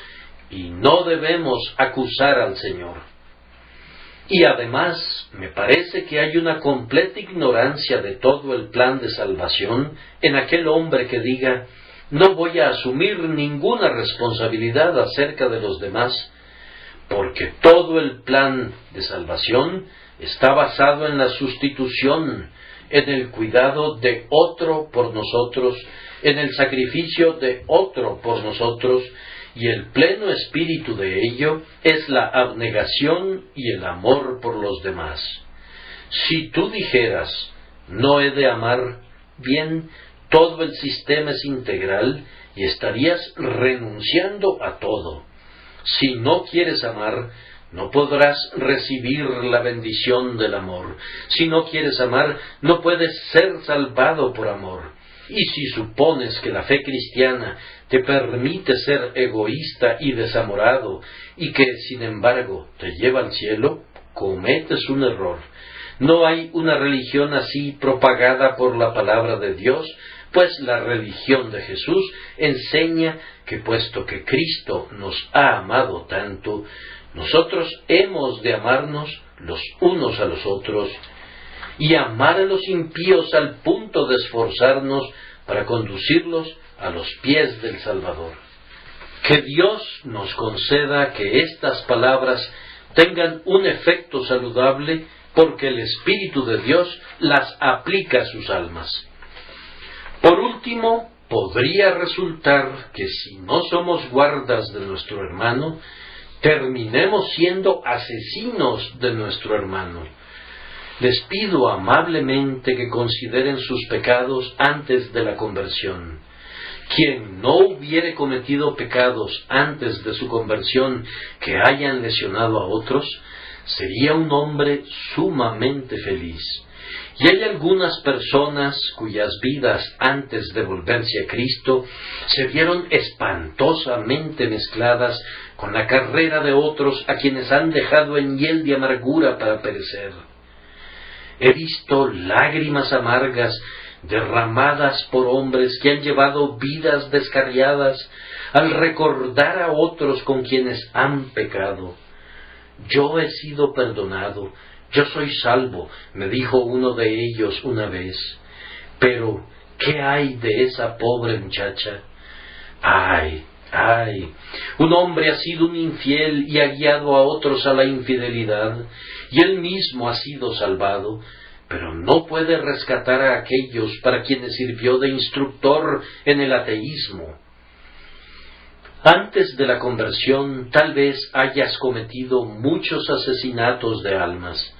y no debemos acusar al Señor. Y además, me parece que hay una completa ignorancia de todo el plan de salvación en aquel hombre que diga: no voy a asumir ninguna responsabilidad acerca de los demás, porque todo el plan de salvación está basado en la sustitución, en el cuidado de otro por nosotros, en el sacrificio de otro por nosotros, y el pleno espíritu de ello es la abnegación y el amor por los demás. Si tú dijeras: no he de amar, bien, todo el sistema es integral y estarías renunciando a todo. Si no quieres amar, no podrás recibir la bendición del amor. Si no quieres amar, no puedes ser salvado por amor. Y si supones que la fe cristiana te permite ser egoísta y desamorado, y que, sin embargo, te lleva al cielo, cometes un error. No hay una religión así propagada por la palabra de Dios, pues la religión de Jesús enseña que, puesto que Cristo nos ha amado tanto, nosotros hemos de amarnos los unos a los otros, y amar a los impíos al punto de esforzarnos para conducirlos a los pies del Salvador. Que Dios nos conceda que estas palabras tengan un efecto saludable, porque el Espíritu de Dios las aplica a sus almas. Por último, podría resultar que si no somos guardas de nuestro hermano, terminemos siendo asesinos de nuestro hermano. Les pido amablemente que consideren sus pecados antes de la conversión. Quien no hubiere cometido pecados antes de su conversión que hayan lesionado a otros, sería un hombre sumamente feliz. Y hay algunas personas cuyas vidas antes de volverse a Cristo se vieron espantosamente mezcladas con la carrera de otros a quienes han dejado en hiel de amargura para perecer. He visto lágrimas amargas derramadas por hombres que han llevado vidas descarriadas al recordar a otros con quienes han pecado. Yo he sido perdonado, yo soy salvo, me dijo uno de ellos una vez. Pero, ¿qué hay de esa pobre muchacha? ¡Ay! Un hombre ha sido un infiel y ha guiado a otros a la infidelidad, y él mismo ha sido salvado, pero no puede rescatar a aquellos para quienes sirvió de instructor en el ateísmo. Antes de la conversión, tal vez hayas cometido muchos asesinatos de almas.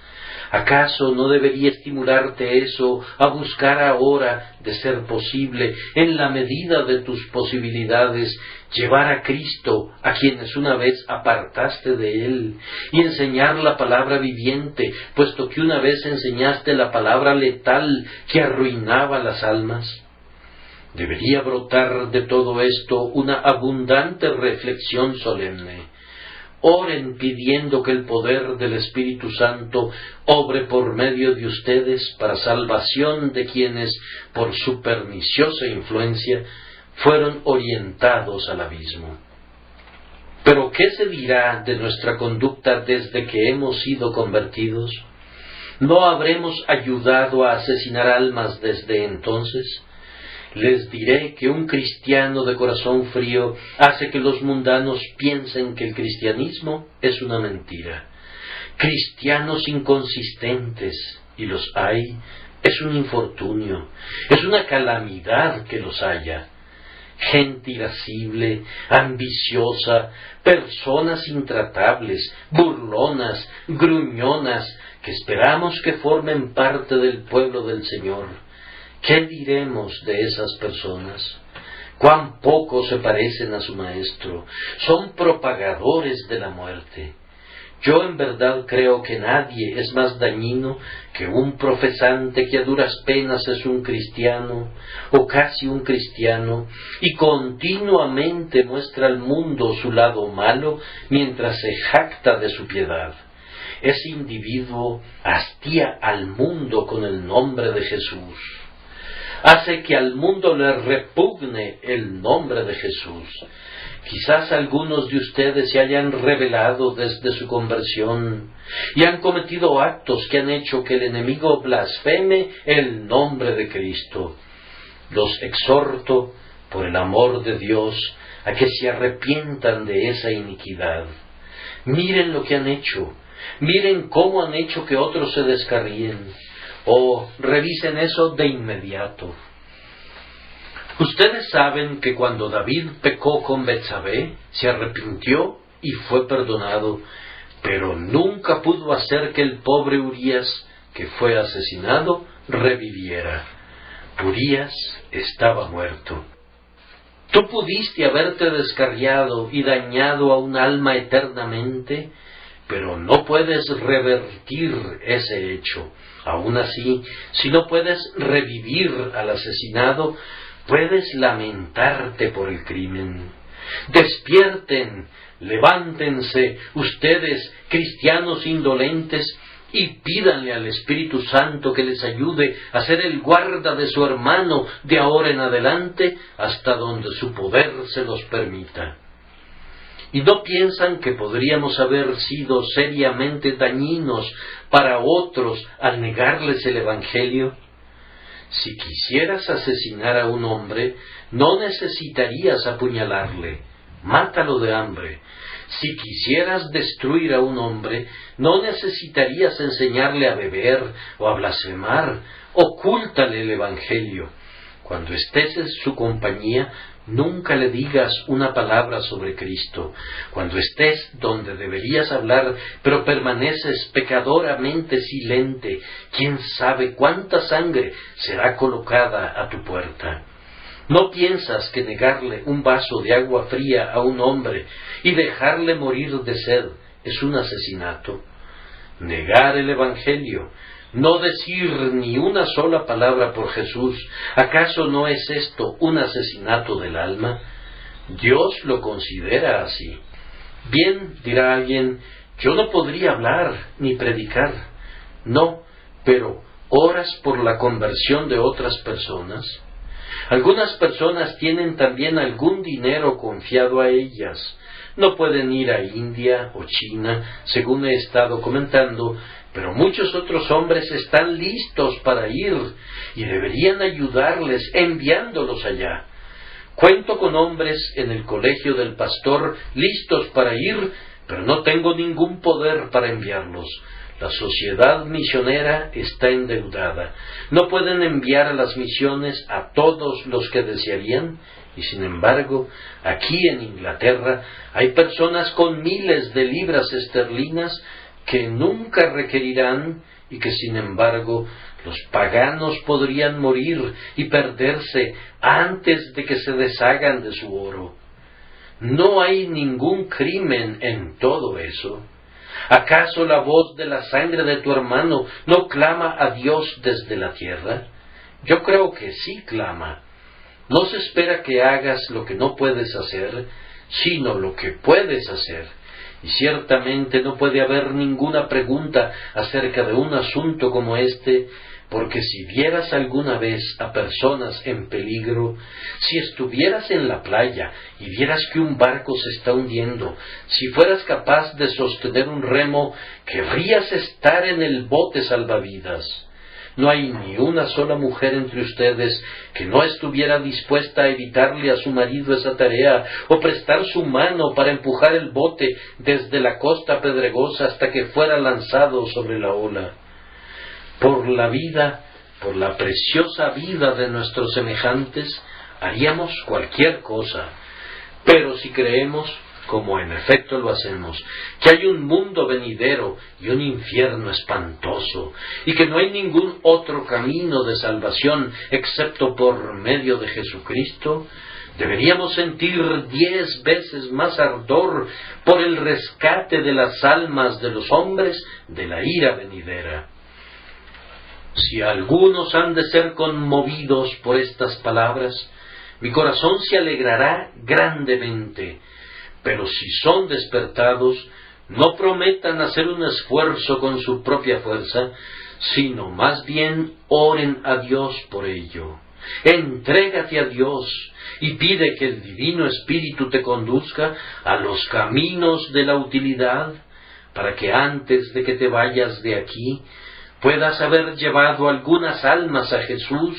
¿Acaso no debería estimularte eso a buscar ahora, de ser posible, en la medida de tus posibilidades, llevar a Cristo a quienes una vez apartaste de Él, y enseñar la palabra viviente, puesto que una vez enseñaste la palabra letal que arruinaba las almas? Debería brotar de todo esto una abundante reflexión solemne. Oren pidiendo que el poder del Espíritu Santo obre por medio de ustedes para salvación de quienes, por su perniciosa influencia, fueron orientados al abismo. Pero ¿qué se dirá de nuestra conducta desde que hemos sido convertidos? ¿No habremos ayudado a asesinar almas desde entonces? Les diré que un cristiano de corazón frío hace que los mundanos piensen que el cristianismo es una mentira. Cristianos inconsistentes, y los hay, es un infortunio, es una calamidad que los haya. Gente irascible, ambiciosa, personas intratables, burlonas, gruñonas, que esperamos que formen parte del pueblo del Señor. ¿Qué diremos de esas personas? Cuán poco se parecen a su Maestro. Son propagadores de la muerte. Yo en verdad creo que nadie es más dañino que un profesante que a duras penas es un cristiano, o casi un cristiano, y continuamente muestra al mundo su lado malo mientras se jacta de su piedad. ese individuo hastía al mundo con el nombre de Jesús. Hace que al mundo le repugne el nombre de Jesús. Quizás algunos de ustedes se hayan rebelado desde su conversión y han cometido actos que han hecho que el enemigo blasfeme el nombre de Cristo. Los exhorto, por el amor de Dios, a que se arrepientan de esa iniquidad. Miren lo que han hecho. Miren cómo han hecho que otros se descarríen. Revisen eso de inmediato. Ustedes saben que cuando David pecó con Betsabé, se arrepintió y fue perdonado, pero nunca pudo hacer que el pobre Urías, que fue asesinado, reviviera. Urías estaba muerto. Tú pudiste haberte descarriado y dañado a un alma eternamente, pero no puedes revertir ese hecho. Aún así, si no puedes revivir al asesinado, puedes lamentarte por el crimen. Despierten, levántense, ustedes, cristianos indolentes, y pídanle al Espíritu Santo que les ayude a ser el guarda de su hermano de ahora en adelante, hasta donde su poder se los permita. ¿Y no piensan que podríamos haber sido seriamente dañinos para otros al negarles el Evangelio? Si quisieras asesinar a un hombre, no necesitarías apuñalarle, mátalo de hambre. Si quisieras destruir a un hombre, no necesitarías enseñarle a beber o a blasfemar, ocúltale el Evangelio. Cuando estés en su compañía, nunca le digas una palabra sobre Cristo. Cuando estés donde deberías hablar, pero permaneces pecadoramente silente, ¿quién sabe cuánta sangre será colocada a tu puerta? ¿No piensas que negarle un vaso de agua fría a un hombre y dejarle morir de sed es un asesinato? Negar el Evangelio, no decir ni una sola palabra por Jesús, ¿acaso no es esto un asesinato del alma? Dios lo considera así. Bien, dirá alguien, yo no podría hablar ni predicar. No, pero ¿oras por la conversión de otras personas? Algunas personas tienen también algún dinero confiado a ellas. No pueden ir a India o China, según he estado comentando, pero muchos otros hombres están listos para ir y deberían ayudarles enviándolos allá. Cuento con hombres en el colegio del pastor listos para ir, pero no tengo ningún poder para enviarlos. La sociedad misionera está endeudada. No pueden enviar a las misiones a todos los que desearían, y sin embargo, aquí en Inglaterra hay personas con miles de libras esterlinas que nunca requerirán y que sin embargo los paganos podrían morir y perderse antes de que se deshagan de su oro. No hay ningún crimen en todo eso. ¿Acaso la voz de la sangre de tu hermano no clama a Dios desde la tierra? Yo creo que sí clama. No se espera que hagas lo que no puedes hacer, sino lo que puedes hacer. Y ciertamente no puede haber ninguna pregunta acerca de un asunto como este, porque si vieras alguna vez a personas en peligro, si estuvieras en la playa y vieras que un barco se está hundiendo, si fueras capaz de sostener un remo, querrías estar en el bote salvavidas. No hay ni una sola mujer entre ustedes que no estuviera dispuesta a evitarle a su marido esa tarea o prestar su mano para empujar el bote desde la costa pedregosa hasta que fuera lanzado sobre la ola. Por la vida, por la preciosa vida de nuestros semejantes, haríamos cualquier cosa. Pero si creemos, como en efecto lo hacemos, que hay un mundo venidero y un infierno espantoso, y que no hay ningún otro camino de salvación excepto por medio de Jesucristo, deberíamos sentir 10 veces más ardor por el rescate de las almas de los hombres de la ira venidera. Si algunos han de ser conmovidos por estas palabras, mi corazón se alegrará grandemente, pero si son despertados, no prometan hacer un esfuerzo con su propia fuerza, sino más bien oren a Dios por ello. Entrégate a Dios y pide que el Divino Espíritu te conduzca a los caminos de la utilidad, para que antes de que te vayas de aquí, puedas haber llevado algunas almas a Jesús,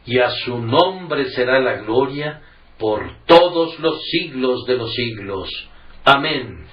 y a su nombre será la gloria por todos los siglos de los siglos. Amén.